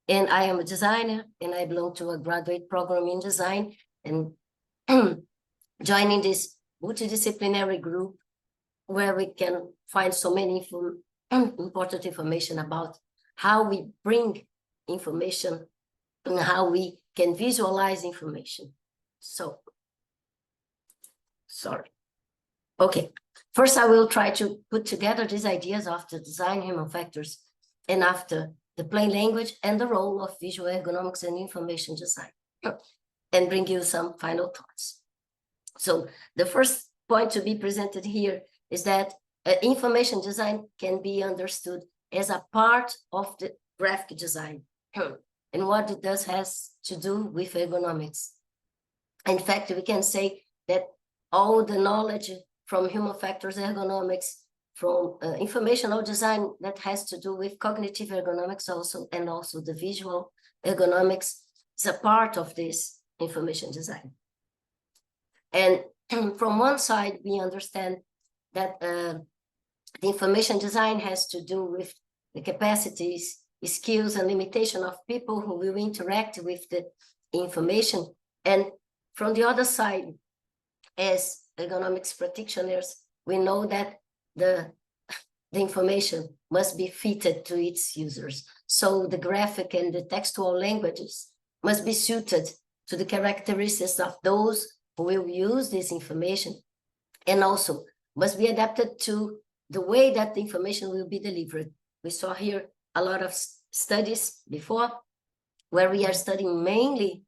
and I am a designer, and I belong to a graduate program in design, and joining this multidisciplinary group where we can find so many important information about how we bring information and how we can visualize information. So, sorry. Okay, first I will try to put together these ideas of the design human factors and after the plain language and the role of visual ergonomics and information design, and bring you some final thoughts. So the first point to be presented here is that information design can be understood as a part of the graphic design and what it does has to do with ergonomics. In fact, we can say that all the knowledge from human factors ergonomics from informational design that has to do with cognitive ergonomics also, and also the visual ergonomics is a part of this information design. And from one side, we understand that the information design has to do with the capacities, skills, and limitation of people who will interact with the information. And from the other side, as ergonomics practitioners, we know that the information must be fitted to its users. So the graphic and the textual languages must be suited to the characteristics of those who will use this information, and also must be adapted to the way that the information will be delivered. We saw here a lot of studies before where we are studying mainly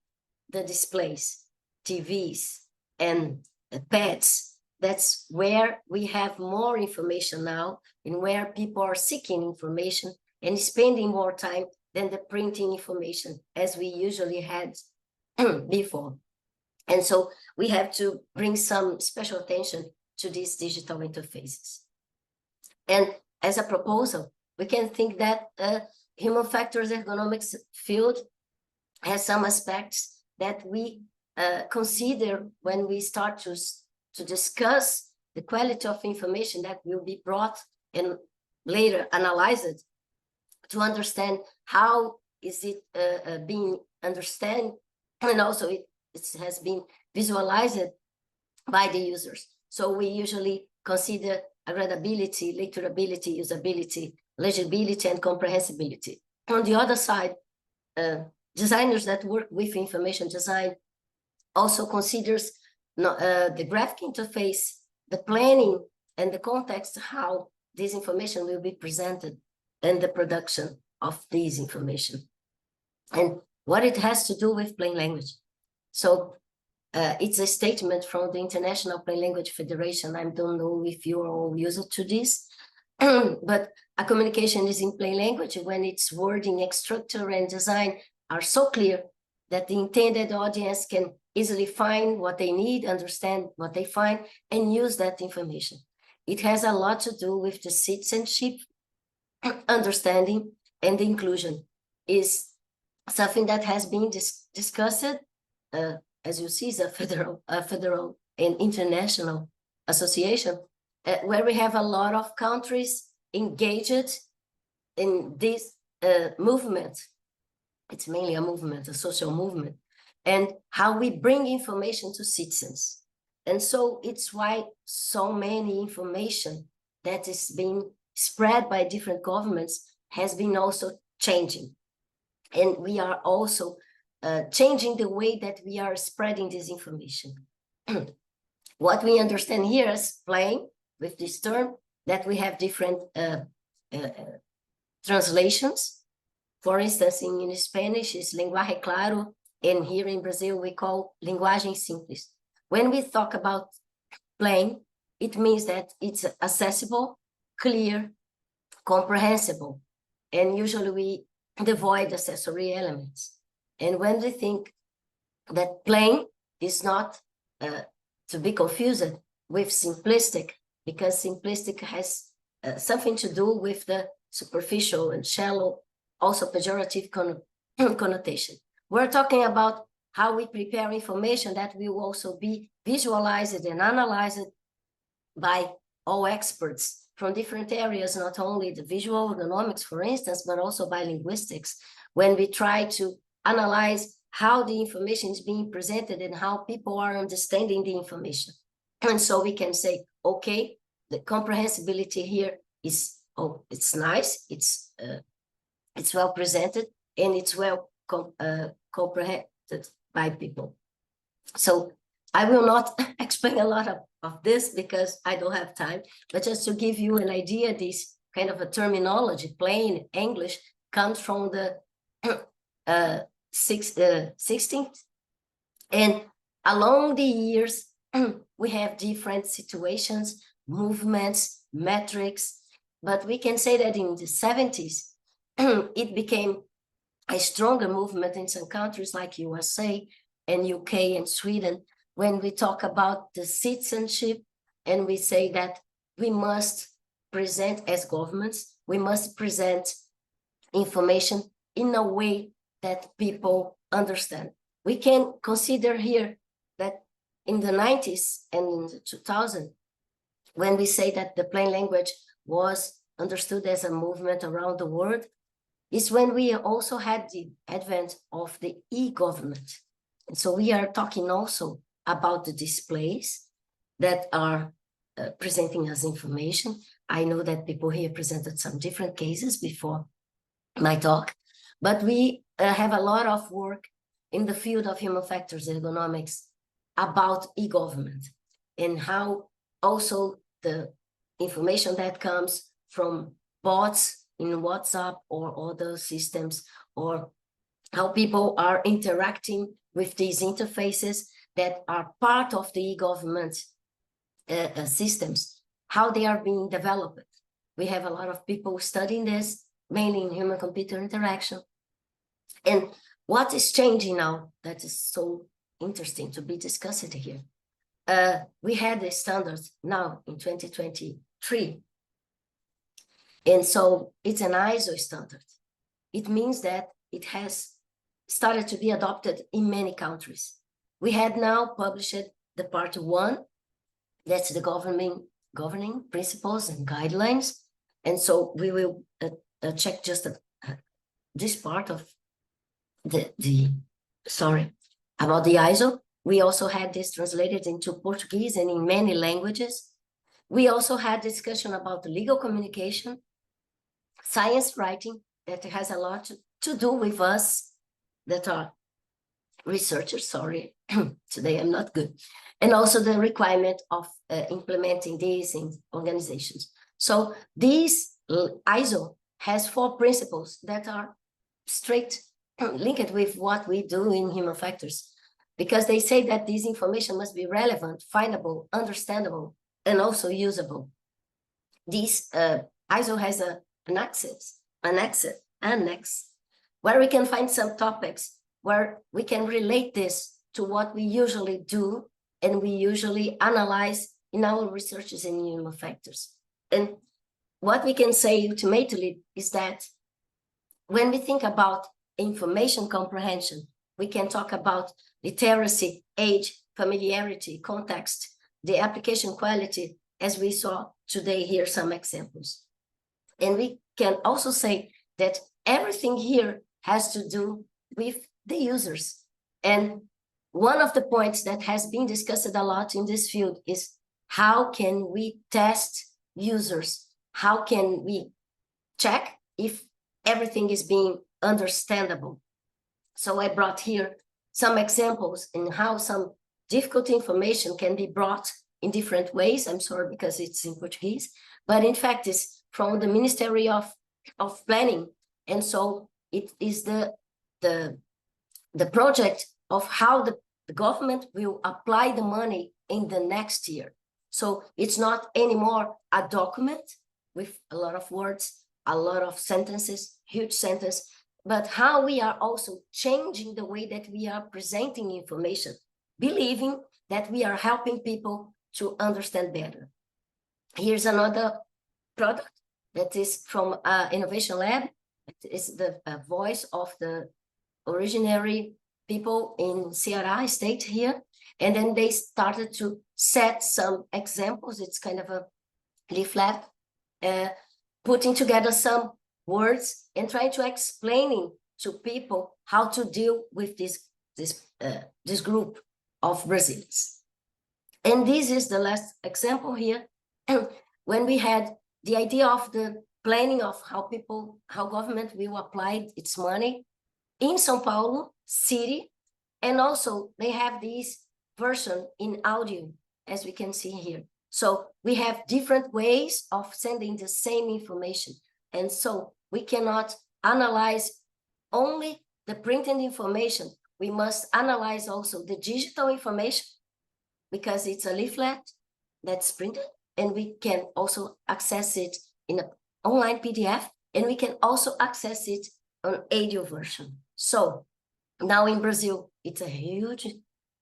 the displays, TVs, and pads. That's where we have more information now, and where people are seeking information and spending more time than the printing information as we usually had before. And so we have to bring some special attention to these digital interfaces. And as a proposal, we can think that human factors ergonomics field has some aspects that we consider when we start to discuss the quality of information that will be brought and later analyzed to understand how is it being understood, and also it has been visualized by the users. So we usually consider readability, lecturability, usability, legibility, and comprehensibility. On the other side, designers that work with information design also considers the graphic interface, the planning, and the context, how this information will be presented, and the production of this information, and what it has to do with plain language. So it's a statement from the International Plain Language Federation. I don't know if you are all used to this, but a communication is in plain language when its wording, structure, and design are so clear that the intended audience can easily find what they need, understand what they find, and use that information. It has a lot to do with the citizenship, understanding, and inclusion is something that has been discussed, as you see, is a federal and international association, where we have a lot of countries engaged in this movement. It's mainly a movement, a social movement, and how we bring information to citizens. And so it's why so many information that is being spread by different governments has been also changing. And we are also changing the way that we are spreading this information. What we understand here is playing with this term, that we have different translations. For instance, in Spanish, it's lenguaje claro, and here in Brazil, we call linguagem simples. When we talk about plain, it means that it's accessible, clear, comprehensible, and usually we devoid accessory elements. And when we think that plain is not to be confused with simplistic, because simplistic has something to do with the superficial and shallow, also pejorative connotation. We're talking about how we prepare information that will also be visualized and analyzed by all experts from different areas, not only the visual ergonomics, for instance, but also by linguistics, when we try to analyze how the information is being presented and how people are understanding the information. And so we can say, okay, the comprehensibility here is, oh, it's nice, it's well presented, and it's well comprehended by people. So I will not explain a lot of this because I don't have time, but just to give you an idea, this kind of a terminology, plain English, comes from the 16th. And along the years, we have different situations, movements, metrics, but we can say that in the 70s, it became a stronger movement in some countries like USA and UK and Sweden, when we talk about the citizenship, and we say that we must present as governments, we must present information in a way that people understand. We can consider here that in the 90s and in the 2000s, when we say that the plain language was understood as a movement around the world, is when we also had the advent of the e-government. And so we are talking also about the displays that are presenting us information. I know that people here presented some different cases before my talk, but we have a lot of work in the field of human factors ergonomics about e-government and how also the information that comes from bots in WhatsApp or other systems, or how people are interacting with these interfaces that are part of the e-government systems, how they are being developed. We have a lot of people studying this, mainly in human-computer interaction. And what is changing now that is so interesting to be discussed here? We had the standards now in 2023. And so it's an ISO standard. It means that it has started to be adopted in many countries. We had now published the part 1, that's the governing principles and guidelines. And so we will check just this part of about the ISO. We also had this translated into Portuguese and in many languages. We also had discussion about the legal communication, science writing, that has a lot to do with us that are researchers, sorry, today I'm not good. And also the requirement of implementing these in organizations. So this ISO has 4 principles that are straight linked with what we do in human factors, because they say that this information must be relevant, findable, understandable, and also usable. This ISO has an annex, where we can find some topics where we can relate this to what we usually do and we usually analyze in our researches in human factors. And what we can say ultimately is that when we think about information comprehension, we can talk about literacy, age, familiarity, context, the application quality, as we saw today here, some examples. And we can also say that everything here has to do with the users. And one of the points that has been discussed a lot in this field is how can we test users? How can we check if everything is being understandable? So I brought here some examples in how some difficult information can be brought in different ways. I'm sorry because it's in Portuguese, but in fact it's from the Ministry of Planning. And so it is the project of how the government will apply the money in the next year. So it's not anymore a document with a lot of words, a lot of sentences, huge sentence, but how we are also changing the way that we are presenting information, believing that we are helping people to understand better. Here's another product that is from Innovation Lab. It is the voice of the originary people in Ceará state here. And then they started to set some examples. It's kind of a leaflet, putting together some words and trying to explaining to people how to deal with this group of Brazilians. And this is the last example here. When we had the idea of the planning of how government will apply its money in São Paulo city, and also they have this version in audio, as we can see here. So we have different ways of sending the same information. And so we cannot analyze only the printed information. We must analyze also the digital information, because it's a leaflet that's printed, and we can also access it in an online PDF, and we can also access it on audio version. So now in Brazil, it's a huge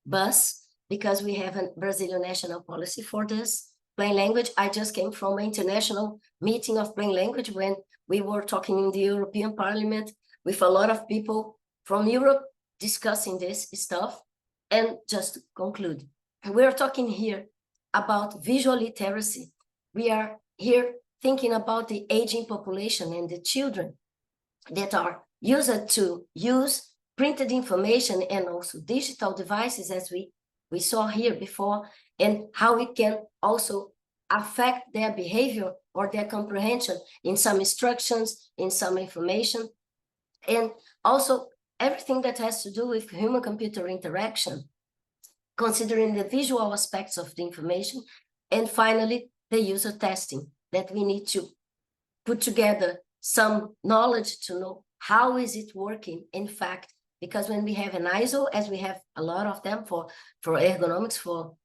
buzz because we have a Brazilian national policy for this. plain language. I just came from an international meeting of plain language when we were talking in the European Parliament with a lot of people from Europe discussing this stuff. And just to conclude, we're talking here about visual literacy. We are here thinking about the aging population and the children that are used to use printed information and also digital devices, as we saw here before, and how it can also affect their behavior or their comprehension in some instructions, in some information, and also everything that has to do with human-computer interaction, considering the visual aspects of the information, and finally, the user testing, that we need to put together some knowledge to know how is it working in fact, because when we have an ISO, as we have a lot of them for ergonomics, for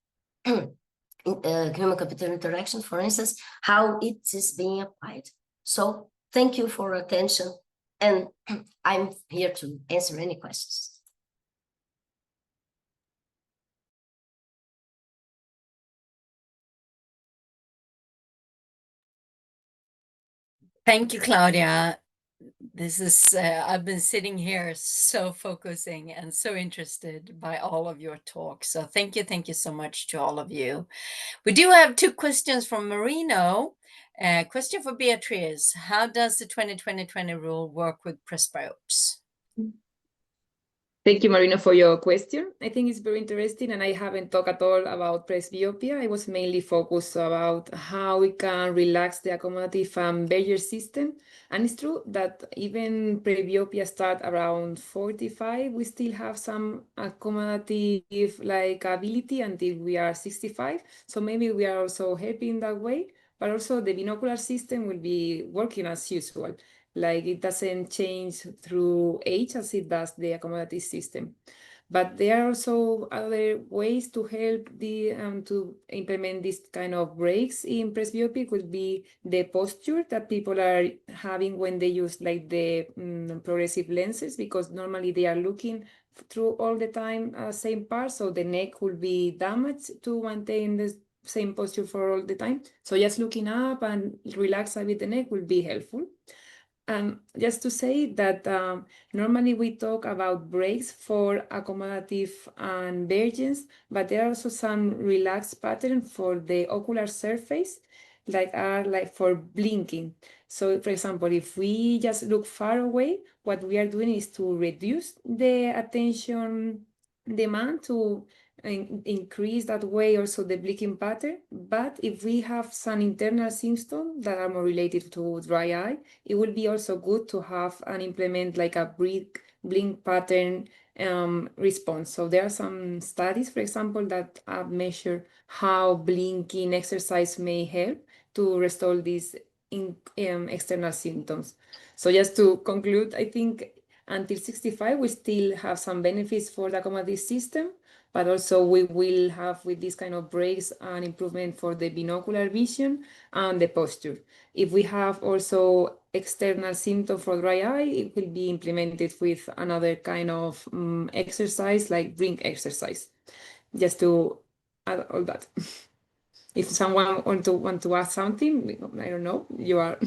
human-computer interaction, for instance, how it is being applied. So thank you for your attention, and I'm here to answer any questions. Thank you, Claudia. This is, I've been sitting here so focusing and so interested by all of your talks. So thank you so much to all of you. We do have 2 questions from Marino. Question for Beatrice: how does the 2020 rule work with presbyopes? Thank you, Marina, for your question. I think it's very interesting, and I haven't talked at all about presbyopia. I was mainly focused about how we can relax the accommodative and barrier system. And it's true that even presbyopia start around 45, we still have some accommodative ability until we are 65. So maybe we are also helping that way, but also the binocular system will be working as usual. Like it doesn't change through age as it does the accommodative system. But there are also other ways to help the to implement this kind of breaks in presbyopia. Could be the posture that people are having when they use like the progressive lenses, because normally they are looking through all the time same part, so the neck will be damaged to maintain the same posture for all the time. So just looking up and relax a bit the neck will be helpful. Just to say that normally we talk about breaks for accommodative and vergence, but there are also some relaxed patterns for the ocular surface, like for blinking. So for example, if we just look far away, what we are doing is to reduce the attention demand to increase that way also the blinking pattern. But if we have some internal symptoms that are more related to dry eye, it will be also good to have and implement like a blink pattern response. So there are some studies, for example, that measure how blinking exercise may help to restore these external symptoms. So just to conclude, I think until 65, we still have some benefits for the accommodative system, but also we will have with this kind of breaks an improvement for the binocular vision and the posture. If we have also external symptom for dry eye, it will be implemented with another kind of exercise, like blink exercise, just to add all that. If someone want to ask something, I don't know, you are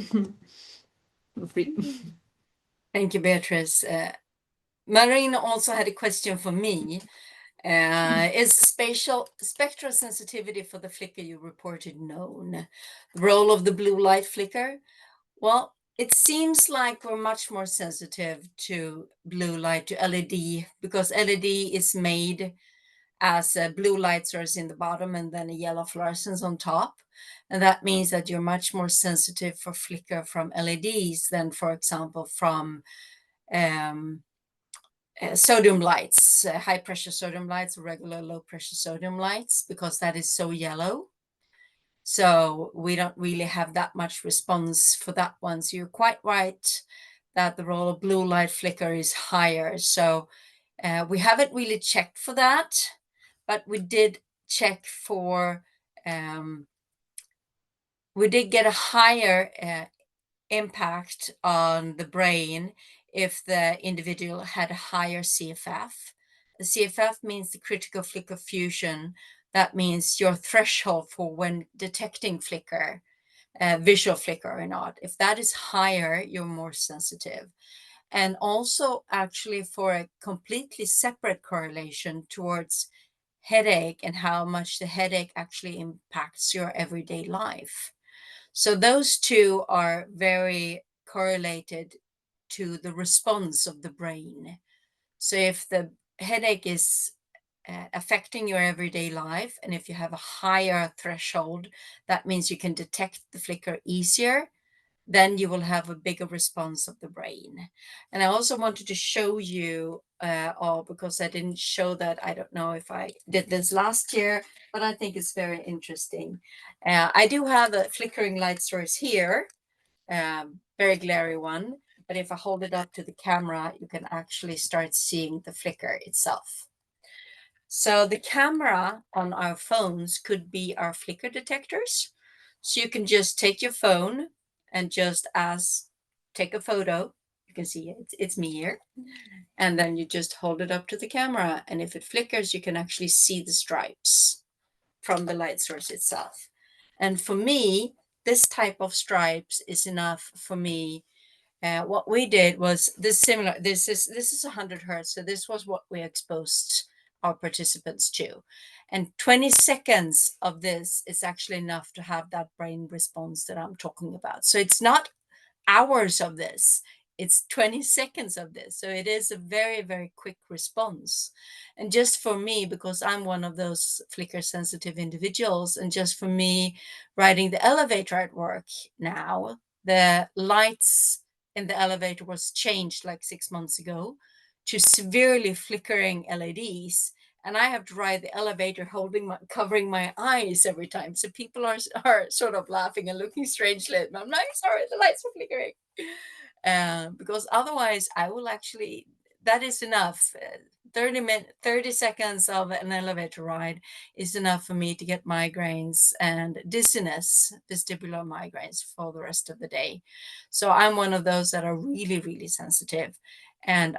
free. Thank you, Beatrice. Marina also had a question for me. Is spectral sensitivity for the flicker you reported known? The role of the blue light flicker? Well, it seems like we're much more sensitive to blue light, to LED, because LED is made as a blue light source in the bottom and then a yellow fluorescence on top. And that means that you're much more sensitive for flicker from LEDs than, for example, from sodium lights, high pressure sodium lights, regular low pressure sodium lights, because that is so yellow. So we don't really have that much response for that one. So you're quite right that the role of blue light flicker is higher. So we haven't really checked for that, but we did check for, we did get a higher impact on the brain if the individual had a higher CFF. The CFF means the critical flicker fusion That means your threshold for when detecting flicker, visual flicker or not. If that is higher, you're more sensitive. And also actually for a completely separate correlation towards headache and how much the headache actually impacts your everyday life. So those two are very correlated to the response of the brain. So if the headache is affecting your everyday life, and if you have a higher threshold, that means you can detect the flicker easier, then you will have a bigger response of the brain. And I also wanted to show you, because I didn't show that, I don't know if I did this last year, but I think it's very interesting. I do have a flickering light source here, very glary one, but if I hold it up to the camera, you can actually start seeing the flicker itself. So the camera on our phones could be our flicker detectors. So you can just take your phone and just take a photo. You can see it's me here. And then you just hold it up to the camera. And if it flickers, you can actually see the stripes from the light source itself. And for me, this type of stripes is enough for me. What we did was this similar. This is 100 hertz. So this was what we exposed our participants to. And 20 seconds of this is actually enough to have that brain response that I'm talking about. So it's not hours of this, it's 20 seconds of this. So it is a very, very quick response. And just for me, because I'm one of those flicker sensitive individuals, and just for me riding the elevator at work now, the lights in the elevator was changed like 6 months ago to severely flickering LEDs. And I have to ride the elevator covering my eyes every time. So people are sort of laughing and looking strangely at me. I'm like, sorry, the lights are flickering. Because otherwise I will actually, that is enough. 30 seconds of an elevator ride is enough for me to get migraines and dizziness, vestibular migraines for the rest of the day. So I'm one of those that are really, really sensitive. And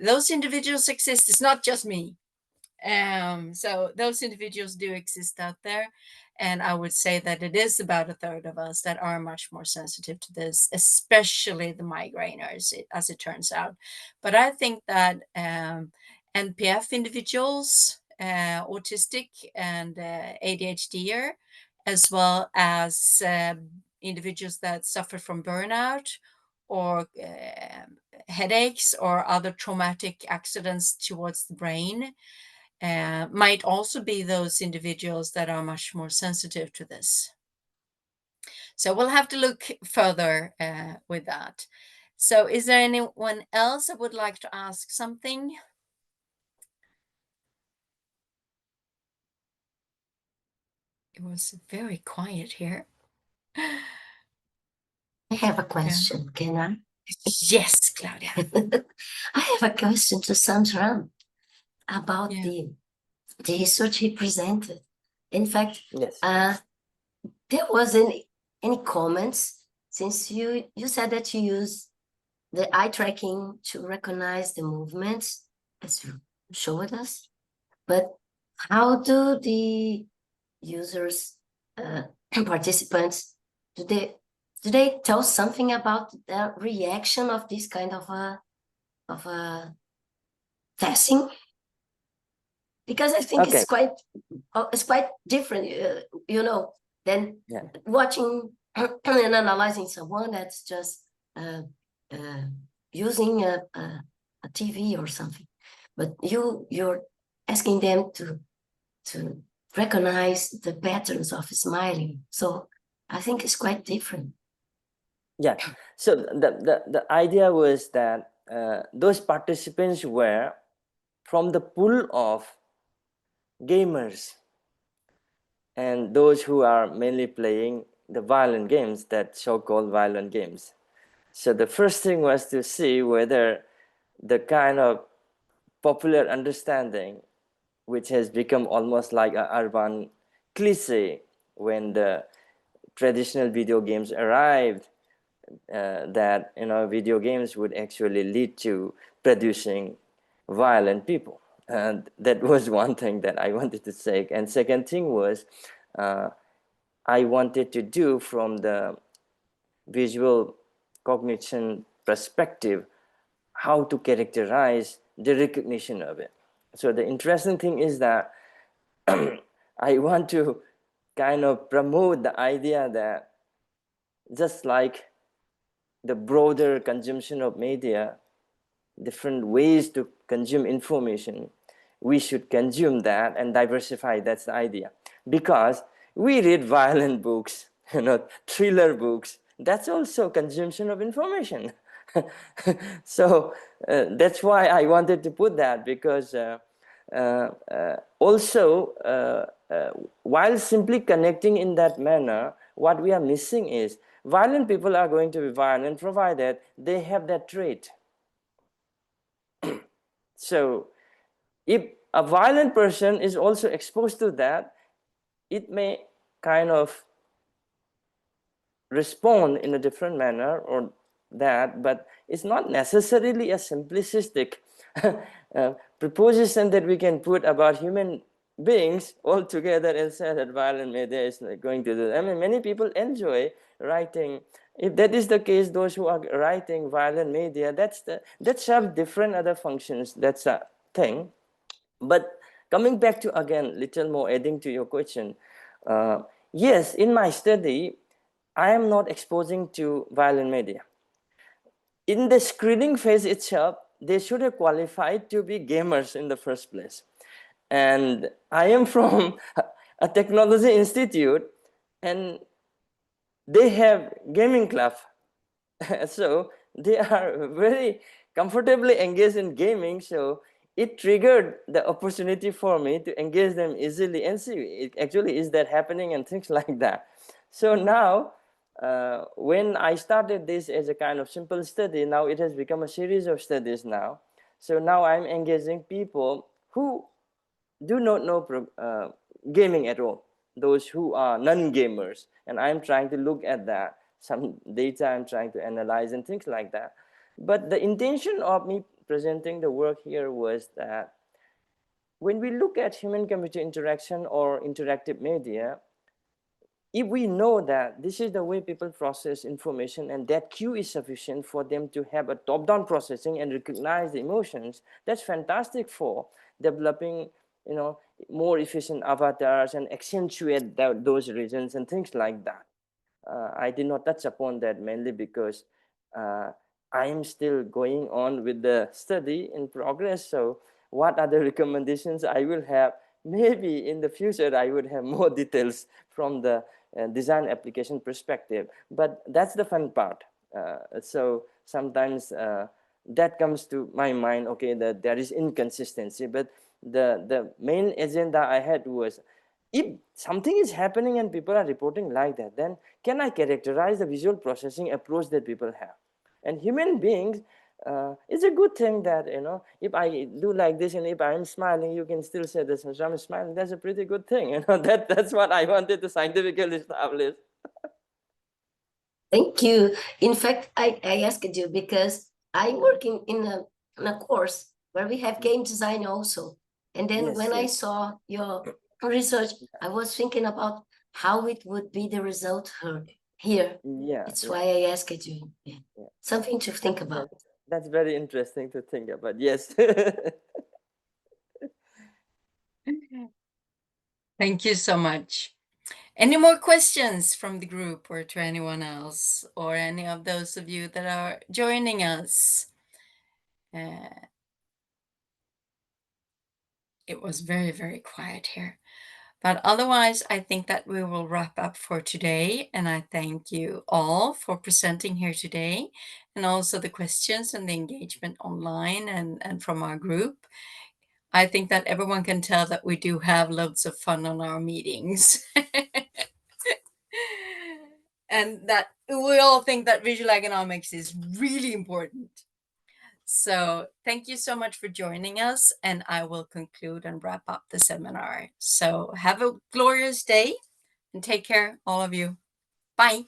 those individuals exist. It's not just me. So those individuals do exist out there. And I would say that it is about a third of us that are much more sensitive to this, especially the migraineurs, as it turns out. But I think that NPF individuals, autistic and ADHD, as well as individuals that suffer from burnout or headaches or other traumatic accidents towards the brain, might also be those individuals that are much more sensitive to this. So we'll have to look further with that. So is there anyone else that would like to ask something? It was very quiet here. I have a question, can I? Yes, Claudia. I have a question to Sandra about Yeah. the research he presented. In fact, Yes. there wasn't any comments, since you said that you use the eye tracking to recognize the movements as you showed us. But how do the users and participants, do they tell something about the reaction of this kind of a testing? Because I think Okay. it's quite different, than watching and analyzing someone that's just using a TV or something. But you're asking them to recognize the patterns of smiling. So I think it's quite different. Yeah. So the idea was that those participants were from the pool of gamers and those who are mainly playing the violent games, that so-called violent games. So the first thing was to see whether the kind of popular understanding, which has become almost like an urban cliche when the traditional video games arrived, that video games would actually lead to producing violent people. That was one thing that I wanted to say. And second thing was, I wanted to do from the visual cognition perspective, how to characterize the recognition of it. So the interesting thing is that I want to kind of promote the idea that just like the broader consumption of media, different ways to consume information, we should consume that and diversify. That's the idea. Because we read violent books, thriller books. That's also consumption of information. So that's why I wanted to put that, because also while simply connecting in that manner, what we are missing is violent people are going to be violent provided they have that trait. So if a violent person is also exposed to that, it may kind of respond in a different manner or that, but it's not necessarily a simplistic proposition that we can put about human beings all together and say that violent media is going to do that. I mean, many people enjoy writing. If that is the case, those who are writing violent media, that serves different other functions. That's a thing. But coming back to, again, little more adding to your question, yes, in my study, I am not exposing to violent media. In the screening phase itself, they should have qualified to be gamers in the first place. And I am from a technology institute, and they have gaming club. So they are very comfortably engaged in gaming. So it triggered the opportunity for me to engage them easily and see, actually, is that happening and things like that. So now, when I started this as a kind of simple study, now it has become a series of studies now. So now I'm engaging people who do not know gaming at all, those who are non-gamers, and I'm trying to look at that, some data I'm trying to analyze and things like that. But the intention of me presenting the work here was that when we look at human-computer interaction or interactive media, if we know that this is the way people process information and that queue is sufficient for them to have a top-down processing and recognize the emotions, that's fantastic for developing, more efficient avatars and accentuate those regions and things like that. I did not touch upon that mainly because I am still going on with the study in progress. So what are the recommendations I will have? Maybe in the future, I would have more details from the design application perspective. But that's the fun part. So sometimes that comes to my mind, okay, that there is inconsistency. But the main agenda I had was, if something is happening and people are reporting like that, then can I characterize the visual processing approach that people have? And human beings, it's a good thing that, if I do like this and if I'm smiling, you can still say this, I'm smiling. That's a pretty good thing. That's what I wanted to scientifically establish. Thank you. In fact, I asked you because I'm working in a course where we have game design also. And then when I saw your research, I was thinking about how it would be the result here. Yeah. It's why I asked you. Yeah. Something to think about. That's very interesting to think about. Yes. Thank you so much. Any more questions from the group or to anyone else or any of those of you that are joining us? It was very, very quiet here. But otherwise, I think that we will wrap up for today. And I thank you all for presenting here today and also the questions and the engagement online and from our group. I think that everyone can tell that we do have loads of fun on our meetings. And that we all think that visual ergonomics is really important. So thank you so much for joining us, and I will conclude and wrap up the seminar. So have a glorious day and take care, all of you. Bye.